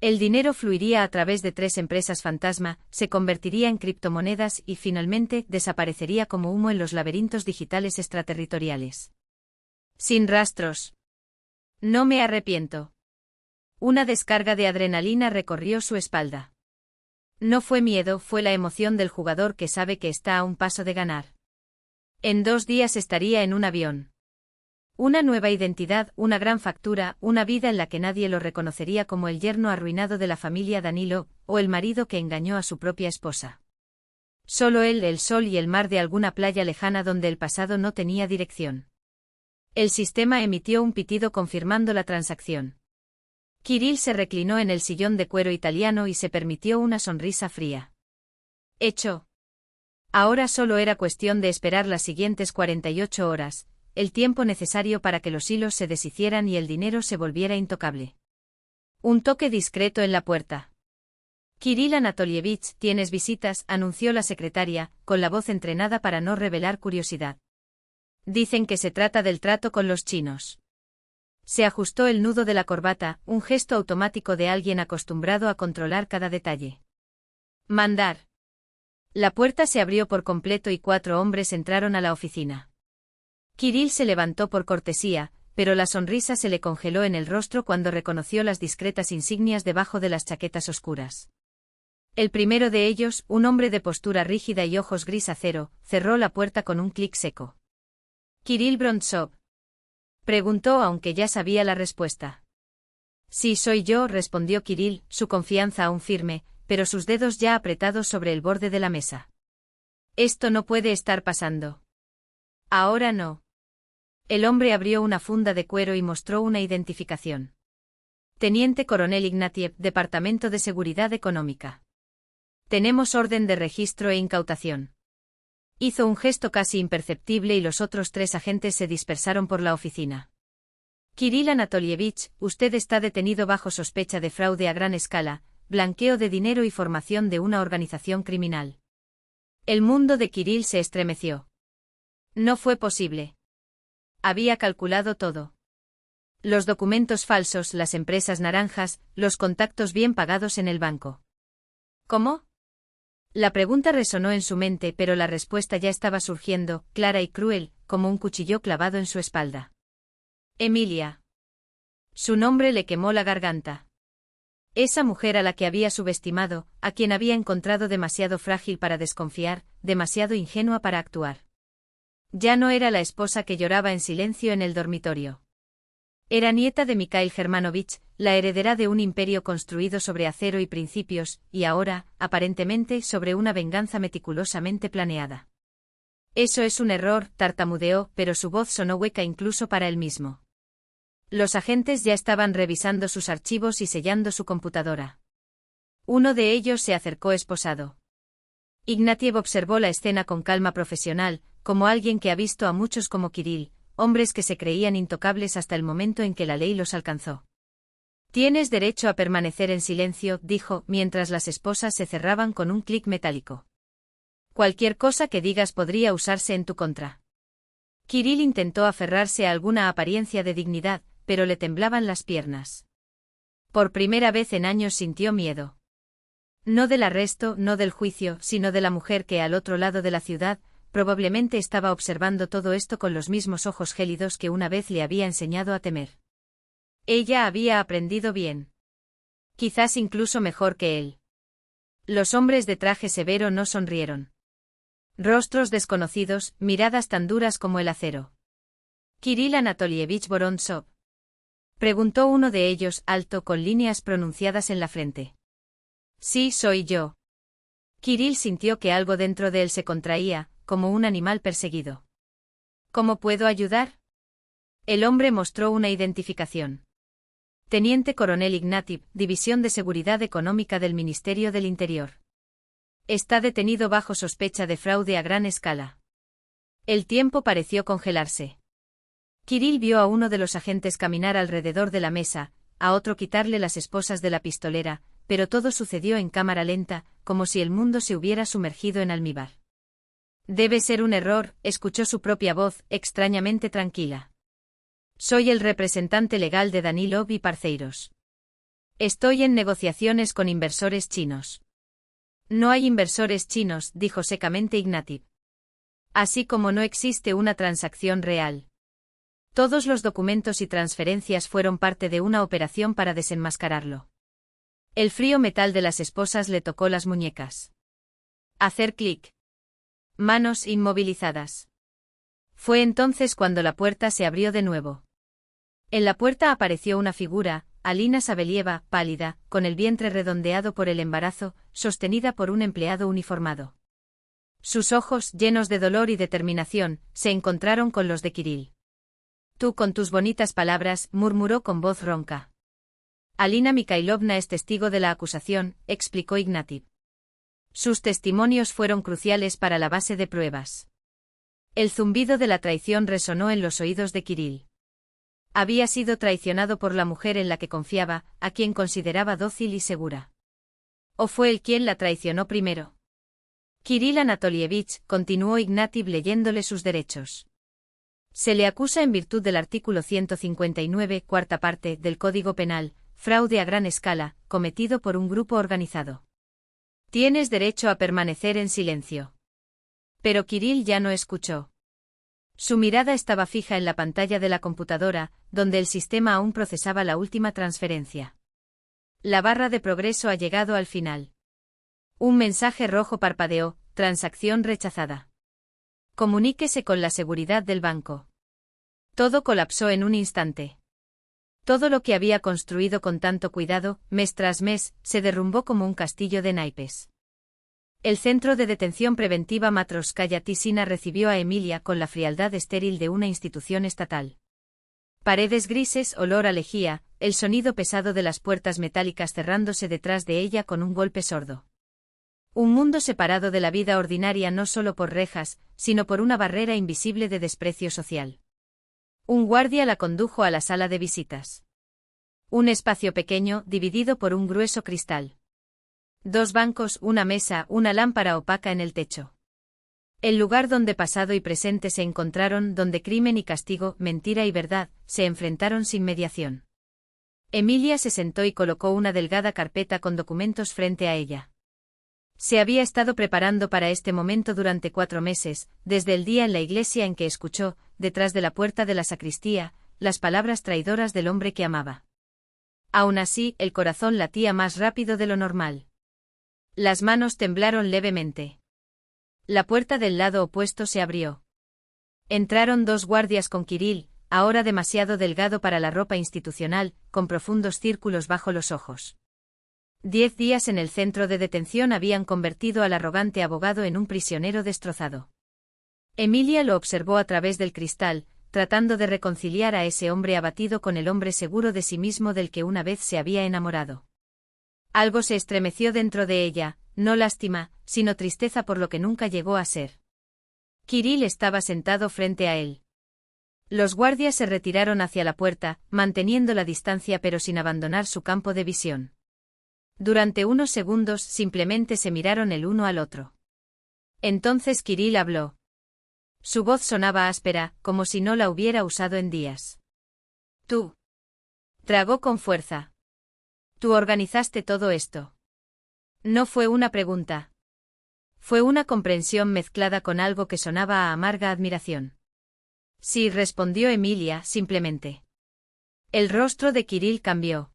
El dinero fluiría a través de 3 empresas fantasma, se convertiría en criptomonedas y finalmente desaparecería como humo en los laberintos digitales extraterritoriales. Sin rastros. No me arrepiento. Una descarga de adrenalina recorrió su espalda. No fue miedo, fue la emoción del jugador que sabe que está a un paso de ganar. En 2 días estaría en un avión. Una nueva identidad, una gran factura, una vida en la que nadie lo reconocería como el yerno arruinado de la familia Danilo, o el marido que engañó a su propia esposa. Solo él, el sol y el mar de alguna playa lejana donde el pasado no tenía dirección. El sistema emitió un pitido confirmando la transacción. Kirill se reclinó en el sillón de cuero italiano y se permitió una sonrisa fría. Hecho. Ahora solo era cuestión de esperar las siguientes 48 horas, el tiempo necesario para que los hilos se deshicieran y el dinero se volviera intocable. Un toque discreto en la puerta. Kirill Anatolievich, tienes visitas, anunció la secretaria, con la voz entrenada para no revelar curiosidad. Dicen que se trata del trato con los chinos. Se ajustó el nudo de la corbata, un gesto automático de alguien acostumbrado a controlar cada detalle. Mandar. La puerta se abrió por completo y 4 hombres entraron a la oficina. Kirill se levantó por cortesía, pero la sonrisa se le congeló en el rostro cuando reconoció las discretas insignias debajo de las chaquetas oscuras. El primero de ellos, un hombre de postura rígida y ojos gris acero, cerró la puerta con un clic seco. ¿Kirill Brontsov?, preguntó aunque ya sabía la respuesta. Sí, soy yo, respondió Kirill, su confianza aún firme, pero sus dedos ya apretados sobre el borde de la mesa. Esto no puede estar pasando. Ahora no. El hombre abrió una funda de cuero y mostró una identificación. Teniente Coronel Ignatiev, Departamento de Seguridad Económica. Tenemos orden de registro e incautación. Hizo un gesto casi imperceptible y los otros 3 agentes se dispersaron por la oficina. Kirill Anatolievich, usted está detenido bajo sospecha de fraude a gran escala, blanqueo de dinero y formación de una organización criminal. El mundo de Kirill se estremeció. No fue posible. Había calculado todo. Los documentos falsos, las empresas naranjas, los contactos bien pagados en el banco. ¿Cómo? La pregunta resonó en su mente, pero la respuesta ya estaba surgiendo, clara y cruel, como un cuchillo clavado en su espalda. Emilia. Su nombre le quemó la garganta. Esa mujer a la que había subestimado, a quien había encontrado demasiado frágil para desconfiar, demasiado ingenua para actuar. Ya no era la esposa que lloraba en silencio en el dormitorio. Era nieta de Mikhail Germanovich, la heredera de un imperio construido sobre acero y principios, y ahora, aparentemente, sobre una venganza meticulosamente planeada. Eso es un error, tartamudeó, pero su voz sonó hueca incluso para él mismo. Los agentes ya estaban revisando sus archivos y sellando su computadora. Uno de ellos se acercó esposado. Ignatiev observó la escena con calma profesional, como alguien que ha visto a muchos como Kirill, hombres que se creían intocables hasta el momento en que la ley los alcanzó. Tienes derecho a permanecer en silencio, dijo, mientras las esposas se cerraban con un clic metálico. Cualquier cosa que digas podría usarse en tu contra. Kirill intentó aferrarse a alguna apariencia de dignidad, pero le temblaban las piernas. Por primera vez en años sintió miedo. No del arresto, no del juicio, sino de la mujer que al otro lado de la ciudad, probablemente estaba observando todo esto con los mismos ojos gélidos que una vez le había enseñado a temer. Ella había aprendido bien. Quizás incluso mejor que él. Los hombres de traje severo no sonrieron. Rostros desconocidos, miradas tan duras como el acero. ¿Kirill Anatolievich Vorontsov? Preguntó uno de ellos, alto, con líneas pronunciadas en la frente. Sí, soy yo. Kirill sintió que algo dentro de él se contraía, como un animal perseguido. ¿Cómo puedo ayudar? El hombre mostró una identificación. Teniente Coronel Ignatiev, División de Seguridad Económica del Ministerio del Interior. Está detenido bajo sospecha de fraude a gran escala. El tiempo pareció congelarse. Kirill vio a uno de los agentes caminar alrededor de la mesa, a otro quitarle las esposas de la pistolera, pero todo sucedió en cámara lenta, como si el mundo se hubiera sumergido en almíbar. Debe ser un error, escuchó su propia voz, extrañamente tranquila. Soy el representante legal de Danilov y Parceiros. Estoy en negociaciones con inversores chinos. No hay inversores chinos, dijo secamente Ignatiev. Así como no existe una transacción real. Todos los documentos y transferencias fueron parte de una operación para desenmascararlo. El frío metal de las esposas le tocó las muñecas. Hacer clic. Manos inmovilizadas. Fue entonces cuando la puerta se abrió de nuevo. En la puerta apareció una figura, Alina Sabelieva, pálida, con el vientre redondeado por el embarazo, sostenida por un empleado uniformado. Sus ojos, llenos de dolor y determinación, se encontraron con los de Kirill. Tú con tus bonitas palabras, murmuró con voz ronca. Alina Mikhailovna es testigo de la acusación, explicó Ignatiev. Sus testimonios fueron cruciales para la base de pruebas. El zumbido de la traición resonó en los oídos de Kirill. Había sido traicionado por la mujer en la que confiaba, a quien consideraba dócil y segura. ¿O fue él quien la traicionó primero? Kirill Anatolievich, continuó Ignatiev leyéndole sus derechos. Se le acusa en virtud del artículo 159, cuarta parte, del Código Penal, fraude a gran escala, cometido por un grupo organizado. Tienes derecho a permanecer en silencio. Pero Kirill ya no escuchó. Su mirada estaba fija en la pantalla de la computadora, donde el sistema aún procesaba la última transferencia. La barra de progreso ha llegado al final. Un mensaje rojo parpadeó, transacción rechazada. Comuníquese con la seguridad del banco. Todo colapsó en un instante. Todo lo que había construido con tanto cuidado, mes tras mes, se derrumbó como un castillo de naipes. El centro de detención preventiva Matroskaya Tisina recibió a Emilia con la frialdad estéril de una institución estatal. Paredes grises, olor a lejía, el sonido pesado de las puertas metálicas cerrándose detrás de ella con un golpe sordo. Un mundo separado de la vida ordinaria no solo por rejas, sino por una barrera invisible de desprecio social. Un guardia la condujo a la sala de visitas. Un espacio pequeño, dividido por un grueso cristal. 2 bancos, una mesa, una lámpara opaca en el techo. El lugar donde pasado y presente se encontraron, donde crimen y castigo, mentira y verdad, se enfrentaron sin mediación. Emilia se sentó y colocó una delgada carpeta con documentos frente a ella. Se había estado preparando para este momento durante 4 meses, desde el día en la iglesia en que escuchó, detrás de la puerta de la sacristía, las palabras traidoras del hombre que amaba. Aún así, el corazón latía más rápido de lo normal. Las manos temblaron levemente. La puerta del lado opuesto se abrió. Entraron 2 guardias con Kirill, ahora demasiado delgado para la ropa institucional, con profundos círculos bajo los ojos. 10 días en el centro de detención habían convertido al arrogante abogado en un prisionero destrozado. Emilia lo observó a través del cristal, tratando de reconciliar a ese hombre abatido con el hombre seguro de sí mismo del que una vez se había enamorado. Algo se estremeció dentro de ella, no lástima, sino tristeza por lo que nunca llegó a ser. Kirill estaba sentado frente a él. Los guardias se retiraron hacia la puerta, manteniendo la distancia pero sin abandonar su campo de visión. Durante unos segundos simplemente se miraron el uno al otro. Entonces Kirill habló. Su voz sonaba áspera, como si no la hubiera usado en días. Tú. Tragó con fuerza. Tú organizaste todo esto. No fue una pregunta. Fue una comprensión mezclada con algo que sonaba a amarga admiración. Sí, respondió Emilia, simplemente. El rostro de Kirill cambió.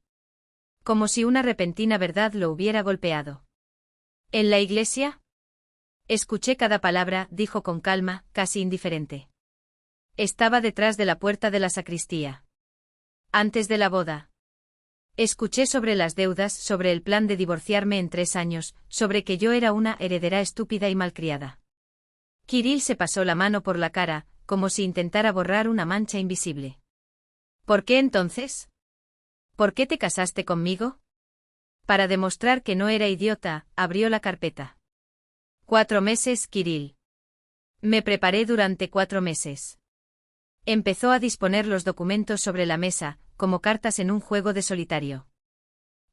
Como si una repentina verdad lo hubiera golpeado. ¿En la iglesia? Escuché cada palabra, dijo con calma, casi indiferente. Estaba detrás de la puerta de la sacristía. Antes de la boda. Escuché sobre las deudas, sobre el plan de divorciarme en 3 años, sobre que yo era una heredera estúpida y malcriada. Kirill se pasó la mano por la cara, como si intentara borrar una mancha invisible. ¿Por qué entonces? ¿Por qué te casaste conmigo? Para demostrar que no era idiota, abrió la carpeta. 4 meses, Kirill. Me preparé durante 4 meses. Empezó a disponer los documentos sobre la mesa, como cartas en un juego de solitario.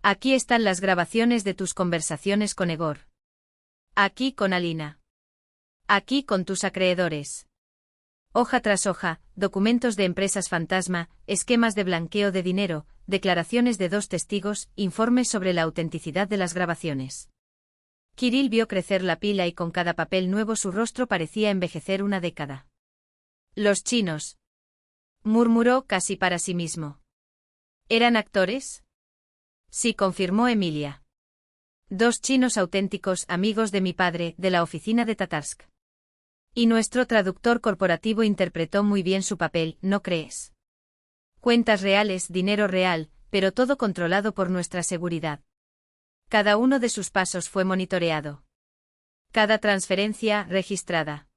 Aquí están las grabaciones de tus conversaciones con Egor. Aquí con Alina. Aquí con tus acreedores. Hoja tras hoja, documentos de empresas fantasma, esquemas de blanqueo de dinero, declaraciones de 2 testigos, informes sobre la autenticidad de las grabaciones. Kirill vio crecer la pila y con cada papel nuevo su rostro parecía envejecer una década. Los chinos. Murmuró casi para sí mismo. ¿Eran actores? Sí, confirmó Emilia. 2 chinos auténticos, amigos de mi padre, de la oficina de Tatarsk. Y nuestro traductor corporativo interpretó muy bien su papel, ¿no crees? Cuentas reales, dinero real, pero todo controlado por nuestra seguridad. Cada uno de sus pasos fue monitoreado. Cada transferencia, registrada.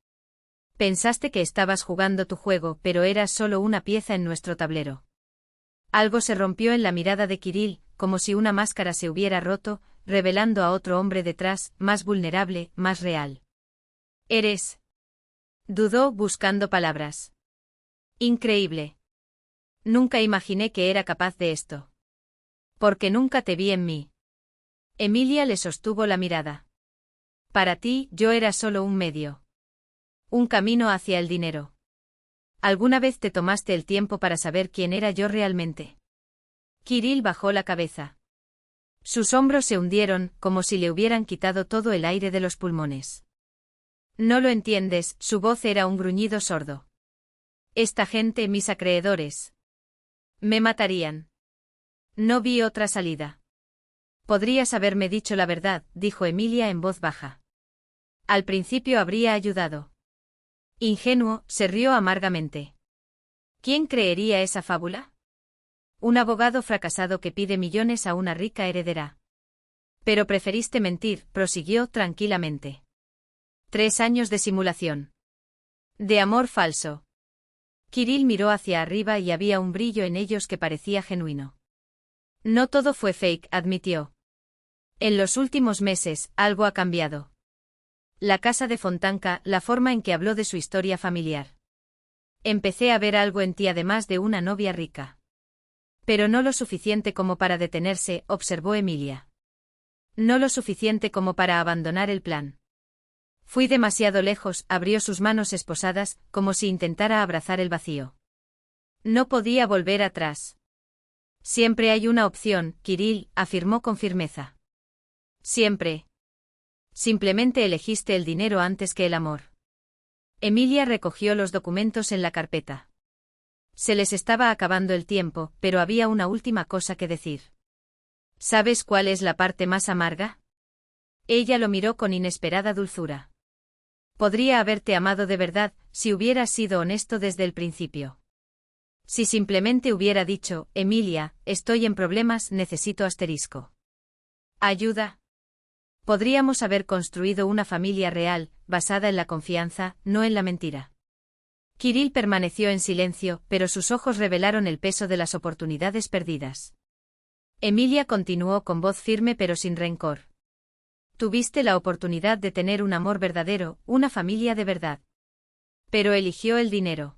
Pensaste que estabas jugando tu juego, pero eras solo una pieza en nuestro tablero. Algo se rompió en la mirada de Kirill, como si una máscara se hubiera roto, revelando a otro hombre detrás, más vulnerable, más real. Eres. Dudó, buscando palabras. Increíble. Nunca imaginé que era capaz de esto. Porque nunca te vi en mí. Emilia le sostuvo la mirada. Para ti, yo era solo un medio. Un camino hacia el dinero. ¿Alguna vez te tomaste el tiempo para saber quién era yo realmente? Kirill bajó la cabeza. Sus hombros se hundieron, como si le hubieran quitado todo el aire de los pulmones. No lo entiendes, su voz era un gruñido sordo. Esta gente, mis acreedores. Me matarían. No vi otra salida. Podrías haberme dicho la verdad, dijo Emilia en voz baja. Al principio habría ayudado. Ingenuo, se rió amargamente. ¿Quién creería esa fábula? Un abogado fracasado que pide millones a una rica heredera. Pero preferiste mentir, prosiguió tranquilamente. 3 años de simulación. De amor falso. Kirill miró hacia arriba y había un brillo en ellos que parecía genuino. No todo fue fake, admitió. En los últimos meses, algo ha cambiado. La casa de Fontanka, la forma en que habló de su historia familiar. Empecé a ver algo en ti además de una novia rica. Pero no lo suficiente como para detenerse, observó Emilia. No lo suficiente como para abandonar el plan. Fui demasiado lejos, abrió sus manos esposadas, como si intentara abrazar el vacío. No podía volver atrás. Siempre hay una opción, Kirill, afirmó con firmeza. Siempre. Simplemente elegiste el dinero antes que el amor. Emilia recogió los documentos en la carpeta. Se les estaba acabando el tiempo, pero había una última cosa que decir. ¿Sabes cuál es la parte más amarga? Ella lo miró con inesperada dulzura. Podría haberte amado de verdad, si hubieras sido honesto desde el principio. Si simplemente hubiera dicho, Emilia, estoy en problemas, necesito asterisco. Ayuda. Podríamos haber construido una familia real, basada en la confianza, no en la mentira. Kirill permaneció en silencio, pero sus ojos revelaron el peso de las oportunidades perdidas. Emilia continuó con voz firme pero sin rencor. Tuviste la oportunidad de tener un amor verdadero, una familia de verdad. Pero eligió el dinero.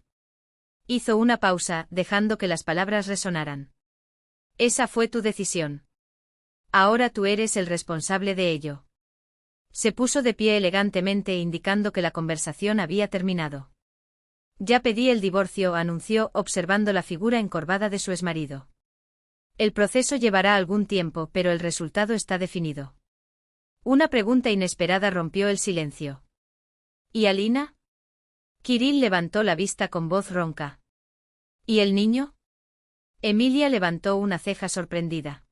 Hizo una pausa, dejando que las palabras resonaran. Esa fue tu decisión. Ahora tú eres el responsable de ello. Se puso de pie elegantemente indicando que la conversación había terminado. Ya pedí el divorcio, anunció, observando la figura encorvada de su exmarido. El proceso llevará algún tiempo, pero el resultado está definido. Una pregunta inesperada rompió el silencio. ¿Y Alina? Kirill levantó la vista con voz ronca. ¿Y el niño? Emilia levantó una ceja sorprendida.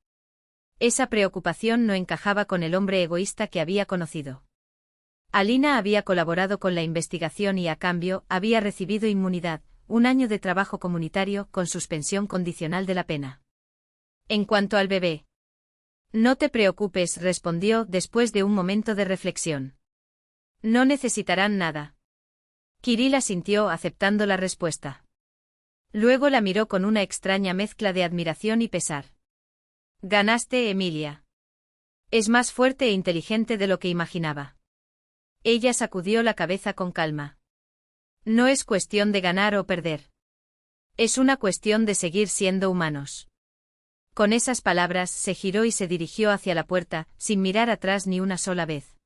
Esa preocupación no encajaba con el hombre egoísta que había conocido. Alina había colaborado con la investigación y, a cambio, había recibido inmunidad, 1 año de trabajo comunitario con suspensión condicional de la pena. En cuanto al bebé. No te preocupes, respondió después de un momento de reflexión. No necesitarán nada. Kirill asintió aceptando la respuesta. Luego la miró con una extraña mezcla de admiración y pesar. Ganaste, Emilia. Es más fuerte e inteligente de lo que imaginaba. Ella sacudió la cabeza con calma. No es cuestión de ganar o perder. Es una cuestión de seguir siendo humanos. Con esas palabras se giró y se dirigió hacia la puerta, sin mirar atrás ni una sola vez.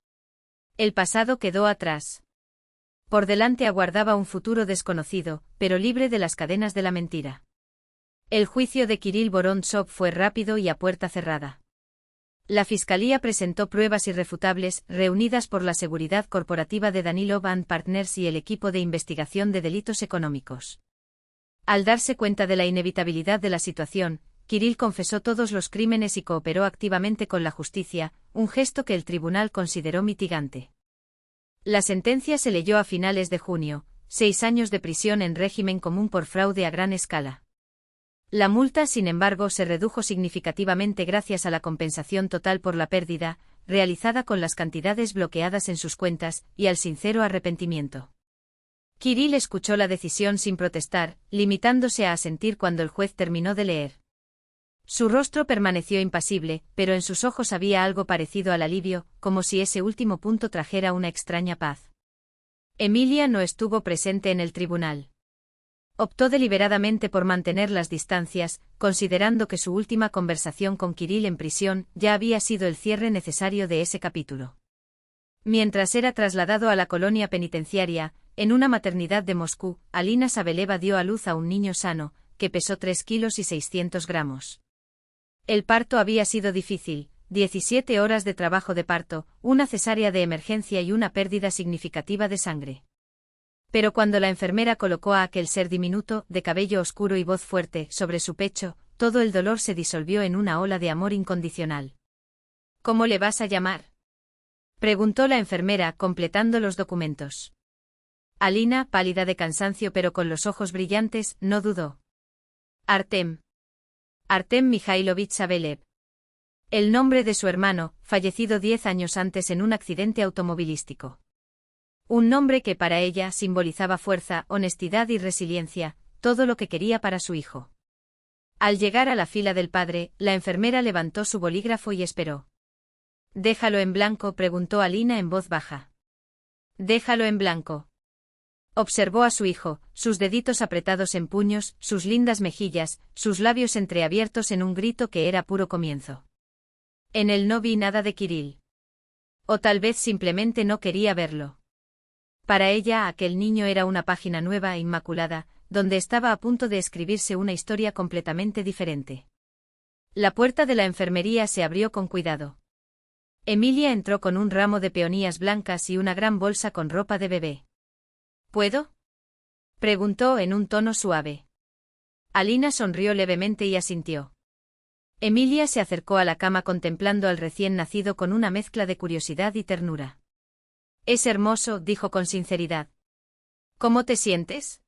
El pasado quedó atrás. Por delante aguardaba un futuro desconocido, pero libre de las cadenas de la mentira. El juicio de Kirill Vorontsov fue rápido y a puerta cerrada. La fiscalía presentó pruebas irrefutables, reunidas por la seguridad corporativa de Danilov & Partners y el equipo de investigación de delitos económicos. Al darse cuenta de la inevitabilidad de la situación, Kirill confesó todos los crímenes y cooperó activamente con la justicia, un gesto que el tribunal consideró mitigante. La sentencia se leyó a finales de junio, 6 años de prisión en régimen común por fraude a gran escala. La multa, sin embargo, se redujo significativamente gracias a la compensación total por la pérdida, realizada con las cantidades bloqueadas en sus cuentas, y al sincero arrepentimiento. Kirill escuchó la decisión sin protestar, limitándose a asentir cuando el juez terminó de leer. Su rostro permaneció impasible, pero en sus ojos había algo parecido al alivio, como si ese último punto trajera una extraña paz. Emilia no estuvo presente en el tribunal. Optó deliberadamente por mantener las distancias, considerando que su última conversación con Kirill en prisión ya había sido el cierre necesario de ese capítulo. Mientras era trasladado a la colonia penitenciaria, en una maternidad de Moscú, Alina Sabeleva dio a luz a un niño sano, que pesó 3 kilos y 600 gramos. El parto había sido difícil, 17 horas de trabajo de parto, una cesárea de emergencia y una pérdida significativa de sangre. Pero cuando la enfermera colocó a aquel ser diminuto, de cabello oscuro y voz fuerte, sobre su pecho, todo el dolor se disolvió en una ola de amor incondicional. ¿Cómo le vas a llamar?, preguntó la enfermera, completando los documentos. Alina, pálida de cansancio pero con los ojos brillantes, no dudó. Artem. Artem Mikhailovich Sabelev. El nombre de su hermano, fallecido 10 años antes en un accidente automovilístico. Un nombre que para ella simbolizaba fuerza, honestidad y resiliencia, todo lo que quería para su hijo. Al llegar a la fila del padre, la enfermera levantó su bolígrafo y esperó. «¿Déjalo en blanco?», preguntó Alina en voz baja. «Déjalo en blanco». Observó a su hijo, sus deditos apretados en puños, sus lindas mejillas, sus labios entreabiertos en un grito que era puro comienzo. En él no vi nada de Kirill. O tal vez simplemente no quería verlo. Para ella aquel niño era una página nueva e inmaculada, donde estaba a punto de escribirse una historia completamente diferente. La puerta de la enfermería se abrió con cuidado. Emilia entró con un ramo de peonías blancas y una gran bolsa con ropa de bebé. ¿Puedo?, preguntó en un tono suave. Alina sonrió levemente y asintió. Emilia se acercó a la cama contemplando al recién nacido con una mezcla de curiosidad y ternura. «Es hermoso», dijo con sinceridad. «¿Cómo te sientes?».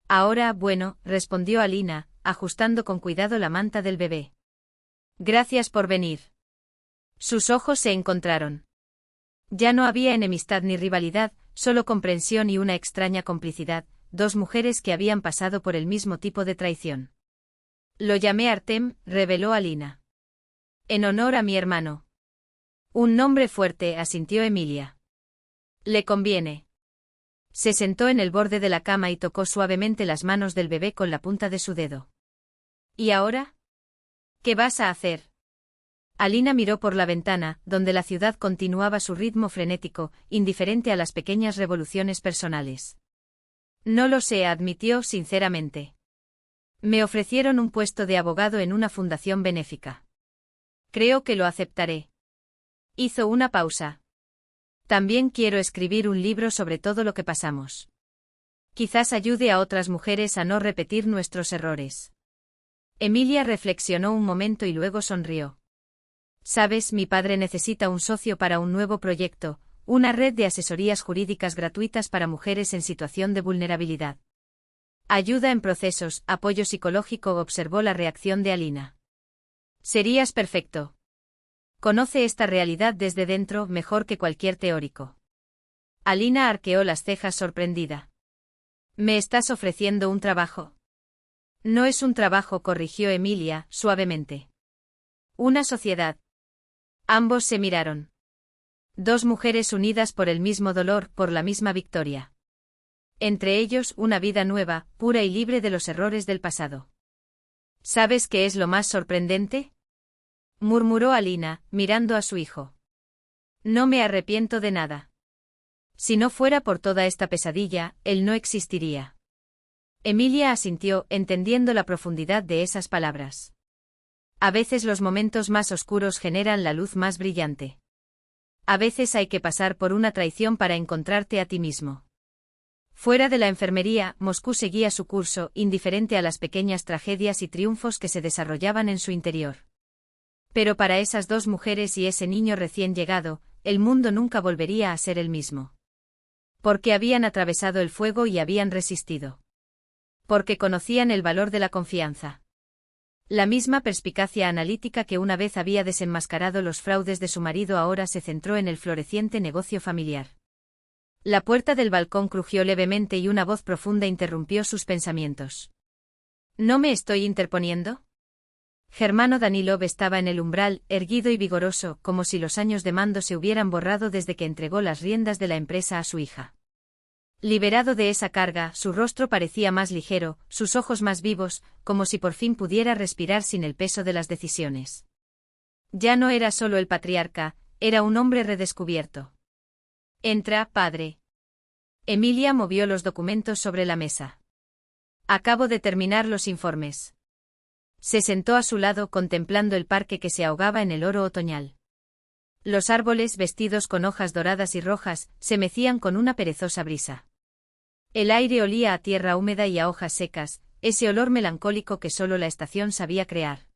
«Ahora, bueno», respondió Alina, ajustando con cuidado la manta del bebé. «Gracias por venir». Sus ojos se encontraron. Ya no había enemistad ni rivalidad, solo comprensión y una extraña complicidad, 2 mujeres que habían pasado por el mismo tipo de traición. «Lo llamé Artem», reveló Alina. «En honor a mi hermano». «Un nombre fuerte», asintió Emilia. «Le conviene». Se sentó en el borde de la cama y tocó suavemente las manos del bebé con la punta de su dedo. «¿Y ahora? ¿Qué vas a hacer?». Alina miró por la ventana, donde la ciudad continuaba su ritmo frenético, indiferente a las pequeñas revoluciones personales. No lo sé, admitió sinceramente. Me ofrecieron un puesto de abogado en una fundación benéfica. Creo que lo aceptaré. Hizo una pausa. También quiero escribir un libro sobre todo lo que pasamos. Quizás ayude a otras mujeres a no repetir nuestros errores. Emilia reflexionó un momento y luego sonrió. Sabes, mi padre necesita un socio para un nuevo proyecto, una red de asesorías jurídicas gratuitas para mujeres en situación de vulnerabilidad. Ayuda en procesos, apoyo psicológico, observó la reacción de Alina. Serías perfecto. Conoce esta realidad desde dentro mejor que cualquier teórico. Alina arqueó las cejas sorprendida. ¿Me estás ofreciendo un trabajo? No es un trabajo, corrigió Emilia, suavemente. Una sociedad. Ambos se miraron. Dos mujeres unidas por el mismo dolor, por la misma victoria. Entre ellos, una vida nueva, pura y libre de los errores del pasado. ¿Sabes qué es lo más sorprendente?, murmuró Alina, mirando a su hijo. No me arrepiento de nada. Si no fuera por toda esta pesadilla, él no existiría. Emilia asintió, entendiendo la profundidad de esas palabras. A veces los momentos más oscuros generan la luz más brillante. A veces hay que pasar por una traición para encontrarte a ti mismo. Fuera de la enfermería, Moscú seguía su curso, indiferente a las pequeñas tragedias y triunfos que se desarrollaban en su interior. Pero para esas dos mujeres y ese niño recién llegado, el mundo nunca volvería a ser el mismo. Porque habían atravesado el fuego y habían resistido. Porque conocían el valor de la confianza. La misma perspicacia analítica que una vez había desenmascarado los fraudes de su marido ahora se centró en el floreciente negocio familiar. La puerta del balcón crujió levemente y una voz profunda interrumpió sus pensamientos. ¿No me estoy interponiendo? Germano Danilov estaba en el umbral, erguido y vigoroso, como si los años de mando se hubieran borrado desde que entregó las riendas de la empresa a su hija. Liberado de esa carga, su rostro parecía más ligero, sus ojos más vivos, como si por fin pudiera respirar sin el peso de las decisiones. Ya no era solo el patriarca, era un hombre redescubierto. Entra, padre. Emilia movió los documentos sobre la mesa. Acabo de terminar los informes. Se sentó a su lado contemplando el parque que se ahogaba en el oro otoñal. Los árboles, vestidos con hojas doradas y rojas, se mecían con una perezosa brisa. El aire olía a tierra húmeda y a hojas secas, ese olor melancólico que solo la estación sabía crear.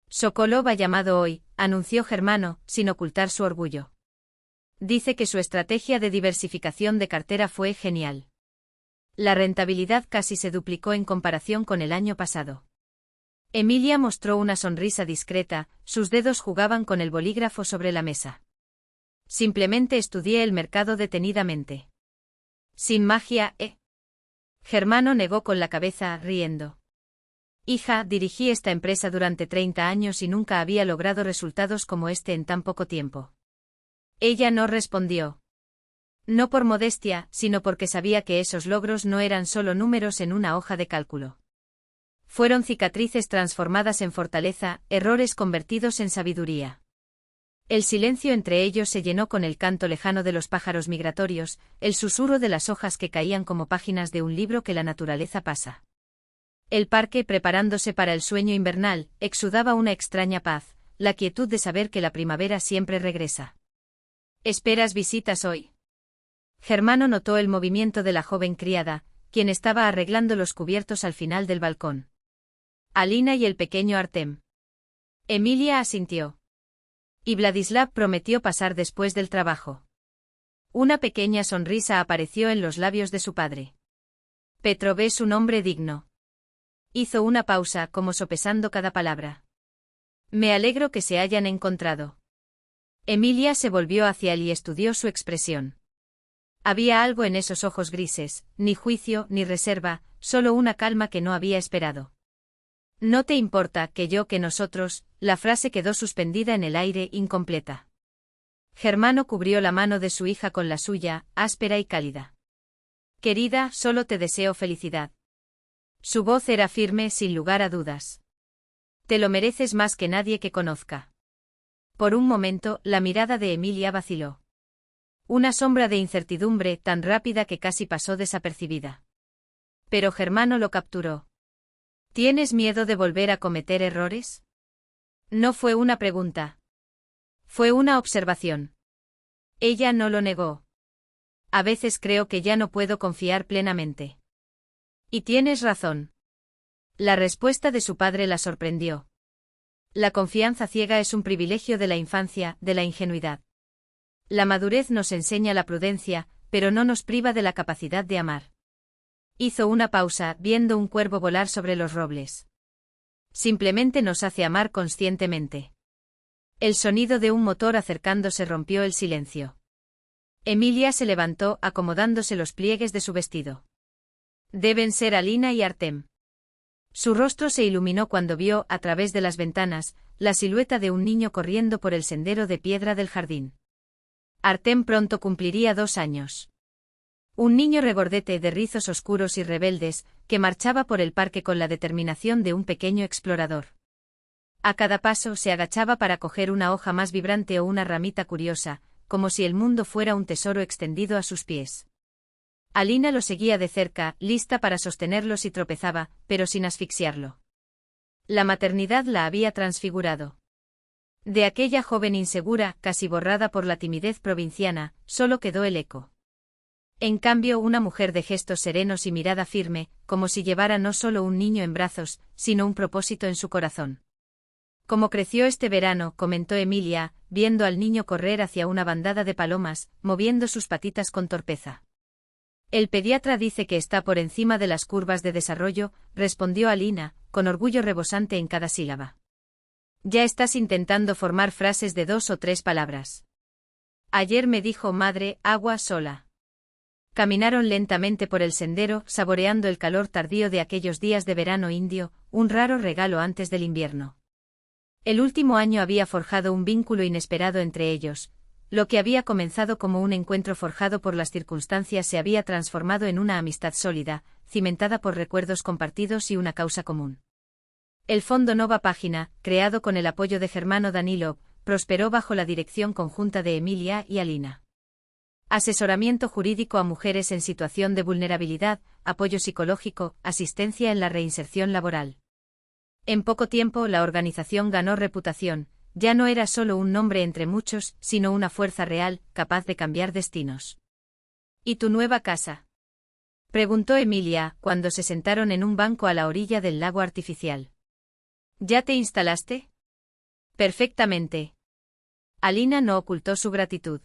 Sokolov ha llamado hoy, anunció Germano, sin ocultar su orgullo. Dice que su estrategia de diversificación de cartera fue genial. La rentabilidad casi se duplicó en comparación con el año pasado. Emilia mostró una sonrisa discreta, sus dedos jugaban con el bolígrafo sobre la mesa. Simplemente estudié el mercado detenidamente. Sin magia, ¿eh? Germano negó con la cabeza, riendo. Hija, dirigí esta empresa durante 30 años y nunca había logrado resultados como este en tan poco tiempo. Ella no respondió. No por modestia, sino porque sabía que esos logros no eran solo números en una hoja de cálculo. Fueron cicatrices transformadas en fortaleza, errores convertidos en sabiduría. El silencio entre ellos se llenó con el canto lejano de los pájaros migratorios, el susurro de las hojas que caían como páginas de un libro que la naturaleza pasa. El parque, preparándose para el sueño invernal, exudaba una extraña paz, la quietud de saber que la primavera siempre regresa. ¿Esperas visitas hoy? Germano notó el movimiento de la joven criada, quien estaba arreglando los cubiertos al final del balcón. Alina y el pequeño Artem. Emilia asintió. Y Vladislav prometió pasar después del trabajo. Una pequeña sonrisa apareció en los labios de su padre. Petrov es un hombre digno. Hizo una pausa, como sopesando cada palabra. Me alegro que se hayan encontrado. Emilia se volvió hacia él y estudió su expresión. Había algo en esos ojos grises, ni juicio, ni reserva, solo una calma que no había esperado. ¿No te importa que nosotros? La frase quedó suspendida en el aire, incompleta. Germano cubrió la mano de su hija con la suya, áspera y cálida. Querida, solo te deseo felicidad. Su voz era firme, sin lugar a dudas. Te lo mereces más que nadie que conozca. Por un momento, la mirada de Emilia vaciló. Una sombra de incertidumbre tan rápida que casi pasó desapercibida. Pero Germano lo capturó. ¿Tienes miedo de volver a cometer errores? No fue una pregunta. Fue una observación. Ella no lo negó. A veces creo que ya no puedo confiar plenamente. Y tienes razón. La respuesta de su padre la sorprendió. La confianza ciega es un privilegio de la infancia, de la ingenuidad. La madurez nos enseña la prudencia, pero no nos priva de la capacidad de amar. Hizo una pausa, viendo un cuervo volar sobre los robles. Simplemente nos hace amar conscientemente. El sonido de un motor acercándose rompió el silencio. Emilia se levantó, acomodándose los pliegues de su vestido. Deben ser Alina y Artem. Su rostro se iluminó cuando vio, a través de las ventanas, la silueta de un niño corriendo por el sendero de piedra del jardín. Artem pronto cumpliría 2 años. Un niño regordete de rizos oscuros y rebeldes, que marchaba por el parque con la determinación de un pequeño explorador. A cada paso se agachaba para coger una hoja más vibrante o una ramita curiosa, como si el mundo fuera un tesoro extendido a sus pies. Alina lo seguía de cerca, lista para sostenerlo si tropezaba, pero sin asfixiarlo. La maternidad la había transfigurado. De aquella joven insegura, casi borrada por la timidez provinciana, solo quedó el eco. En cambio, una mujer de gestos serenos y mirada firme, como si llevara no solo un niño en brazos, sino un propósito en su corazón. Como creció este verano, comentó Emilia, viendo al niño correr hacia una bandada de palomas, moviendo sus patitas con torpeza. El pediatra dice que está por encima de las curvas de desarrollo, respondió Alina, con orgullo rebosante en cada sílaba. Ya estás intentando formar frases de 2 o 3 palabras. Ayer me dijo madre, agua sola. Caminaron lentamente por el sendero, saboreando el calor tardío de aquellos días de verano indio, un raro regalo antes del invierno. El último año había forjado un vínculo inesperado entre ellos. Lo que había comenzado como un encuentro forjado por las circunstancias se había transformado en una amistad sólida, cimentada por recuerdos compartidos y una causa común. El Fondo Nova Página, creado con el apoyo de Germano Danilov, prosperó bajo la dirección conjunta de Emilia y Alina. Asesoramiento jurídico a mujeres en situación de vulnerabilidad, apoyo psicológico, asistencia en la reinserción laboral. En poco tiempo la organización ganó reputación. Ya no era solo un nombre entre muchos, sino una fuerza real, capaz de cambiar destinos. ¿Y tu nueva casa? Preguntó Emilia, cuando se sentaron en un banco a la orilla del lago artificial. ¿Ya te instalaste? Perfectamente. Alina no ocultó su gratitud.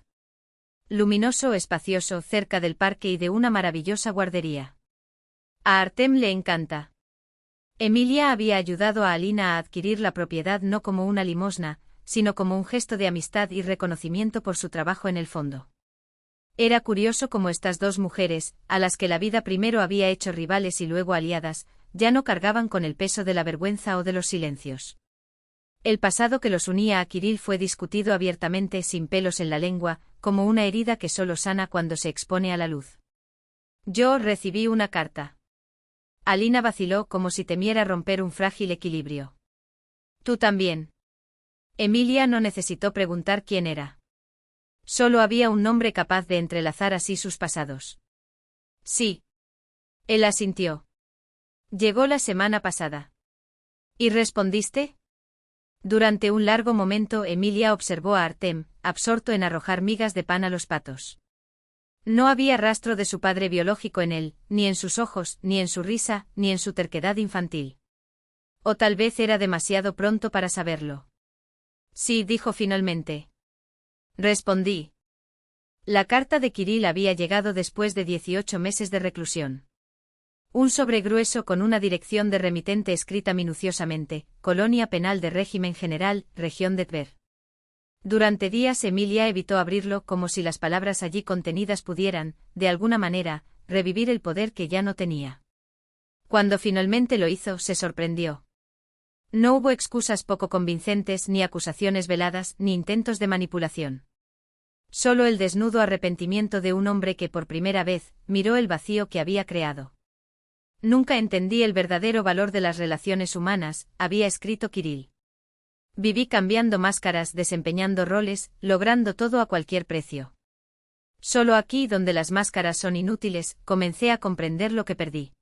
Luminoso, espacioso, cerca del parque y de una maravillosa guardería. A Artem le encanta. Emilia había ayudado a Alina a adquirir la propiedad no como una limosna, sino como un gesto de amistad y reconocimiento por su trabajo en el fondo. Era curioso cómo estas 2 mujeres, a las que la vida primero había hecho rivales y luego aliadas, ya no cargaban con el peso de la vergüenza o de los silencios. El pasado que los unía a Kirill fue discutido abiertamente, sin pelos en la lengua, como una herida que solo sana cuando se expone a la luz. Yo recibí una carta. Alina vaciló como si temiera romper un frágil equilibrio. Tú también. Emilia no necesitó preguntar quién era. Solo había un nombre capaz de entrelazar así sus pasados. Sí. Él asintió. Llegó la semana pasada. ¿Y respondiste? Durante un largo momento Emilia observó a Artem, absorto en arrojar migas de pan a los patos. No había rastro de su padre biológico en él, ni en sus ojos, ni en su risa, ni en su terquedad infantil. O tal vez era demasiado pronto para saberlo. Sí, dijo finalmente. Respondí. La carta de Kirill había llegado después de 18 meses de reclusión. Un sobre grueso con una dirección de remitente escrita minuciosamente, Colonia Penal de Régimen General, Región de Tver. Durante días Emilia evitó abrirlo como si las palabras allí contenidas pudieran, de alguna manera, revivir el poder que ya no tenía. Cuando finalmente lo hizo, se sorprendió. No hubo excusas poco convincentes, ni acusaciones veladas, ni intentos de manipulación. Solo el desnudo arrepentimiento de un hombre que por primera vez miró el vacío que había creado. Nunca entendí el verdadero valor de las relaciones humanas, había escrito Kirill. Viví cambiando máscaras, desempeñando roles, logrando todo a cualquier precio. Solo aquí, donde las máscaras son inútiles, comencé a comprender lo que perdí.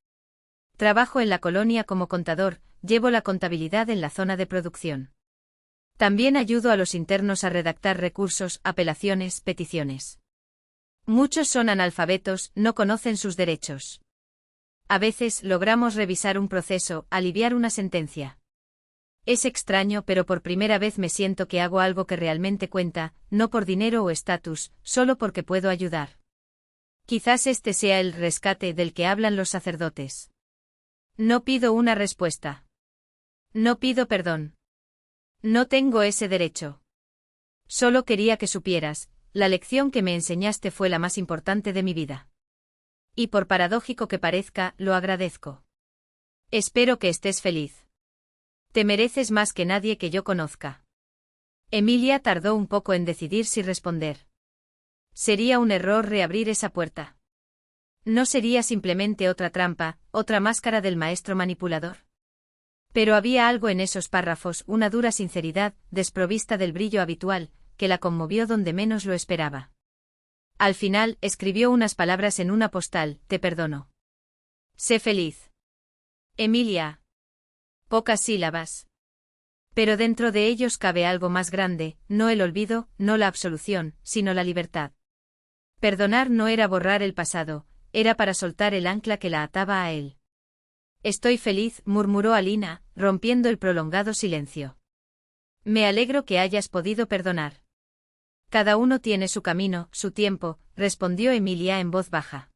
Trabajo en la colonia como contador, llevo la contabilidad en la zona de producción. También ayudo a los internos a redactar recursos, apelaciones, peticiones. Muchos son analfabetos, no conocen sus derechos. A veces logramos revisar un proceso, aliviar una sentencia. Es extraño, pero por primera vez me siento que hago algo que realmente cuenta, no por dinero o estatus, solo porque puedo ayudar. Quizás este sea el rescate del que hablan los sacerdotes. No pido una respuesta. No pido perdón. No tengo ese derecho. Solo quería que supieras, la lección que me enseñaste fue la más importante de mi vida. Y por paradójico que parezca, lo agradezco. Espero que estés feliz. Te mereces más que nadie que yo conozca. Emilia tardó un poco en decidir si responder. Sería un error reabrir esa puerta. ¿No sería simplemente otra trampa, otra máscara del maestro manipulador? Pero había algo en esos párrafos, una dura sinceridad, desprovista del brillo habitual, que la conmovió donde menos lo esperaba. Al final, escribió unas palabras en una postal: te perdono. Sé feliz. Emilia. Pocas sílabas. Pero dentro de ellos cabe algo más grande, no el olvido, no la absolución, sino la libertad. Perdonar no era borrar el pasado, era para soltar el ancla que la ataba a él. Estoy feliz, murmuró Alina, rompiendo el prolongado silencio. Me alegro que hayas podido perdonar. Cada uno tiene su camino, su tiempo, respondió Emilia en voz baja.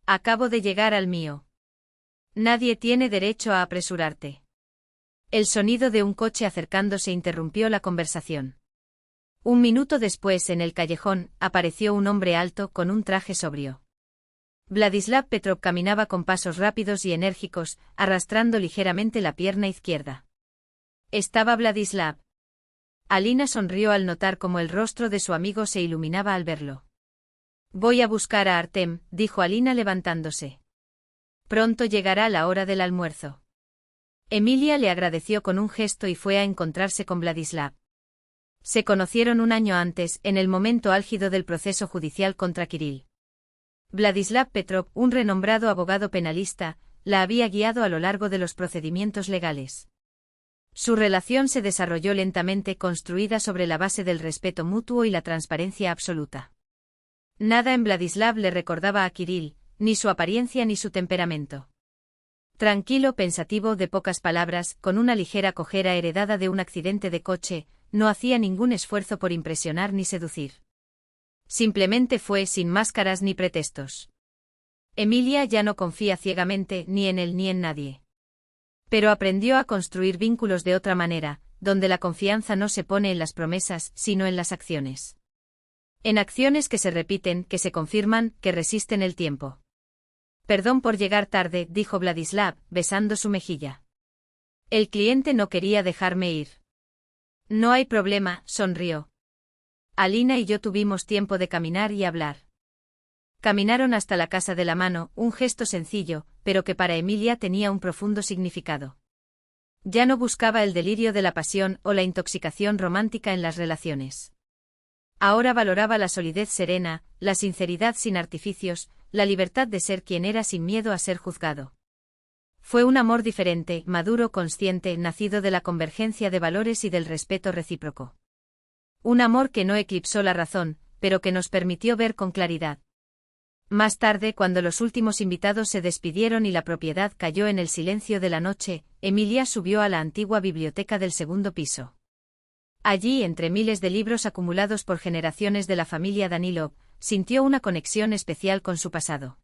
Acabo de llegar al mío. Nadie tiene derecho a apresurarte. El sonido de un coche acercándose interrumpió la conversación. Un minuto después, en el callejón, apareció un hombre alto con un traje sobrio. Vladislav Petrov caminaba con pasos rápidos y enérgicos, arrastrando ligeramente la pierna izquierda. ¿Estaba Vladislav? Alina sonrió al notar cómo el rostro de su amigo se iluminaba al verlo. Voy a buscar a Artem, dijo Alina levantándose. Pronto llegará la hora del almuerzo. Emilia le agradeció con un gesto y fue a encontrarse con Vladislav. Se conocieron un año antes, en el momento álgido del proceso judicial contra Kirill. Vladislav Petrov, un renombrado abogado penalista, la había guiado a lo largo de los procedimientos legales. Su relación se desarrolló lentamente, construida sobre la base del respeto mutuo y la transparencia absoluta. Nada en Vladislav le recordaba a Kirill, ni su apariencia ni su temperamento. Tranquilo, pensativo, de pocas palabras, con una ligera cojera heredada de un accidente de coche, no hacía ningún esfuerzo por impresionar ni seducir. Simplemente fue, sin máscaras ni pretextos. Emilia ya no confía ciegamente ni en él ni en nadie. Pero aprendió a construir vínculos de otra manera, donde la confianza no se pone en las promesas, sino en las acciones. En acciones que se repiten, que se confirman, que resisten el tiempo. Perdón por llegar tarde, dijo Vladislav, besando su mejilla. El cliente no quería dejarme ir. No hay problema, sonrió. Alina y yo tuvimos tiempo de caminar y hablar. Caminaron hasta la casa de la mano, un gesto sencillo, pero que para Emilia tenía un profundo significado. Ya no buscaba el delirio de la pasión o la intoxicación romántica en las relaciones. Ahora valoraba la solidez serena, la sinceridad sin artificios, la libertad de ser quien era sin miedo a ser juzgado. Fue un amor diferente, maduro, consciente, nacido de la convergencia de valores y del respeto recíproco. Un amor que no eclipsó la razón, pero que nos permitió ver con claridad. Más tarde, cuando los últimos invitados se despidieron y la propiedad cayó en el silencio de la noche, Emilia subió a la antigua biblioteca del segundo piso. Allí, entre miles de libros acumulados por generaciones de la familia Danilov, sintió una conexión especial con su pasado.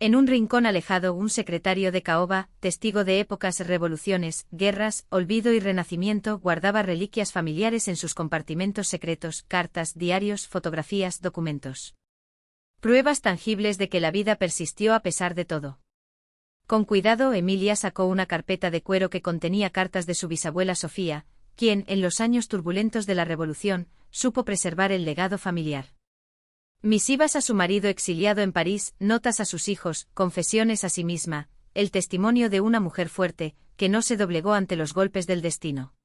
En un rincón alejado, un secretario de caoba, testigo de épocas, revoluciones, guerras, olvido y renacimiento, guardaba reliquias familiares en sus compartimentos secretos, cartas, diarios, fotografías, documentos. Pruebas tangibles de que la vida persistió a pesar de todo. Con cuidado, Emilia sacó una carpeta de cuero que contenía cartas de su bisabuela Sofía, quien, en los años turbulentos de la Revolución, supo preservar el legado familiar. Misivas a su marido exiliado en París, notas a sus hijos, confesiones a sí misma, el testimonio de una mujer fuerte, que no se doblegó ante los golpes del destino.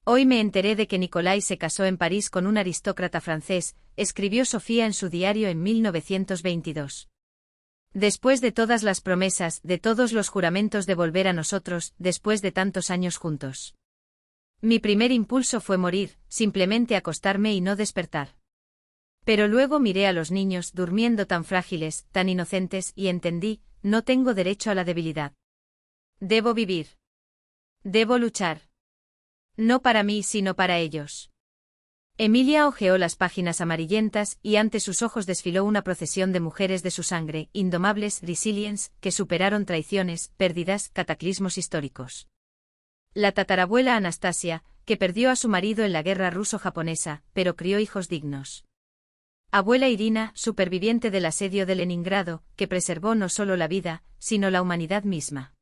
Hoy me enteré de que Nicolai se casó en París con un aristócrata francés, escribió Sofía en su diario en 1922. Después de todas las promesas, de todos los juramentos de volver a nosotros, después de tantos años juntos. Mi primer impulso fue morir, simplemente acostarme y no despertar. Pero luego miré a los niños durmiendo tan frágiles, tan inocentes, y entendí, no tengo derecho a la debilidad. Debo vivir. Debo luchar. No para mí, sino para ellos. Emilia hojeó las páginas amarillentas y ante sus ojos desfiló una procesión de mujeres de su sangre, indomables, resilientes, que superaron traiciones, pérdidas, cataclismos históricos. La tatarabuela Anastasia, que perdió a su marido en la guerra ruso-japonesa, pero crió hijos dignos. Abuela Irina, superviviente del asedio de Leningrado, que preservó no solo la vida, sino la humanidad misma.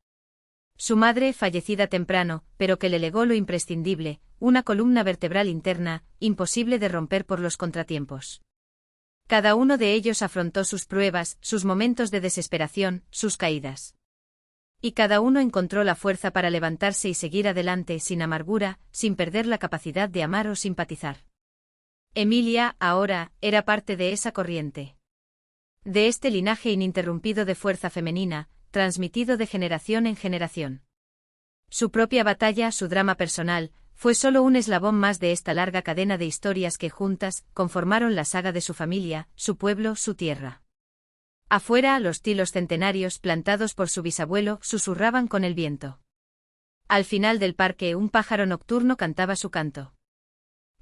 Su madre, fallecida temprano, pero que le legó lo imprescindible, una columna vertebral interna, imposible de romper por los contratiempos. Cada uno de ellos afrontó sus pruebas, sus momentos de desesperación, sus caídas. Y cada uno encontró la fuerza para levantarse y seguir adelante sin amargura, sin perder la capacidad de amar o simpatizar. Emilia, ahora, era parte de esa corriente. De este linaje ininterrumpido de fuerza femenina, transmitido de generación en generación. Su propia batalla, su drama personal, fue solo un eslabón más de esta larga cadena de historias que juntas conformaron la saga de su familia, su pueblo, su tierra. Afuera, los tilos centenarios plantados por su bisabuelo susurraban con el viento. Al final del parque un pájaro nocturno cantaba su canto.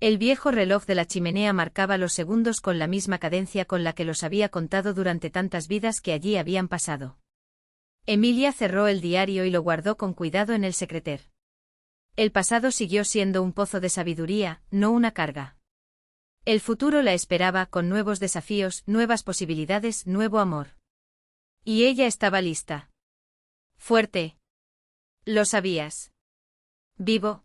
El viejo reloj de la chimenea marcaba los segundos con la misma cadencia con la que los había contado durante tantas vidas que allí habían pasado. Emilia cerró el diario y lo guardó con cuidado en el secreter. El pasado siguió siendo un pozo de sabiduría, no una carga. El futuro la esperaba con nuevos desafíos, nuevas posibilidades, nuevo amor. Y ella estaba lista. Fuerte. Lo sabías. Vivo.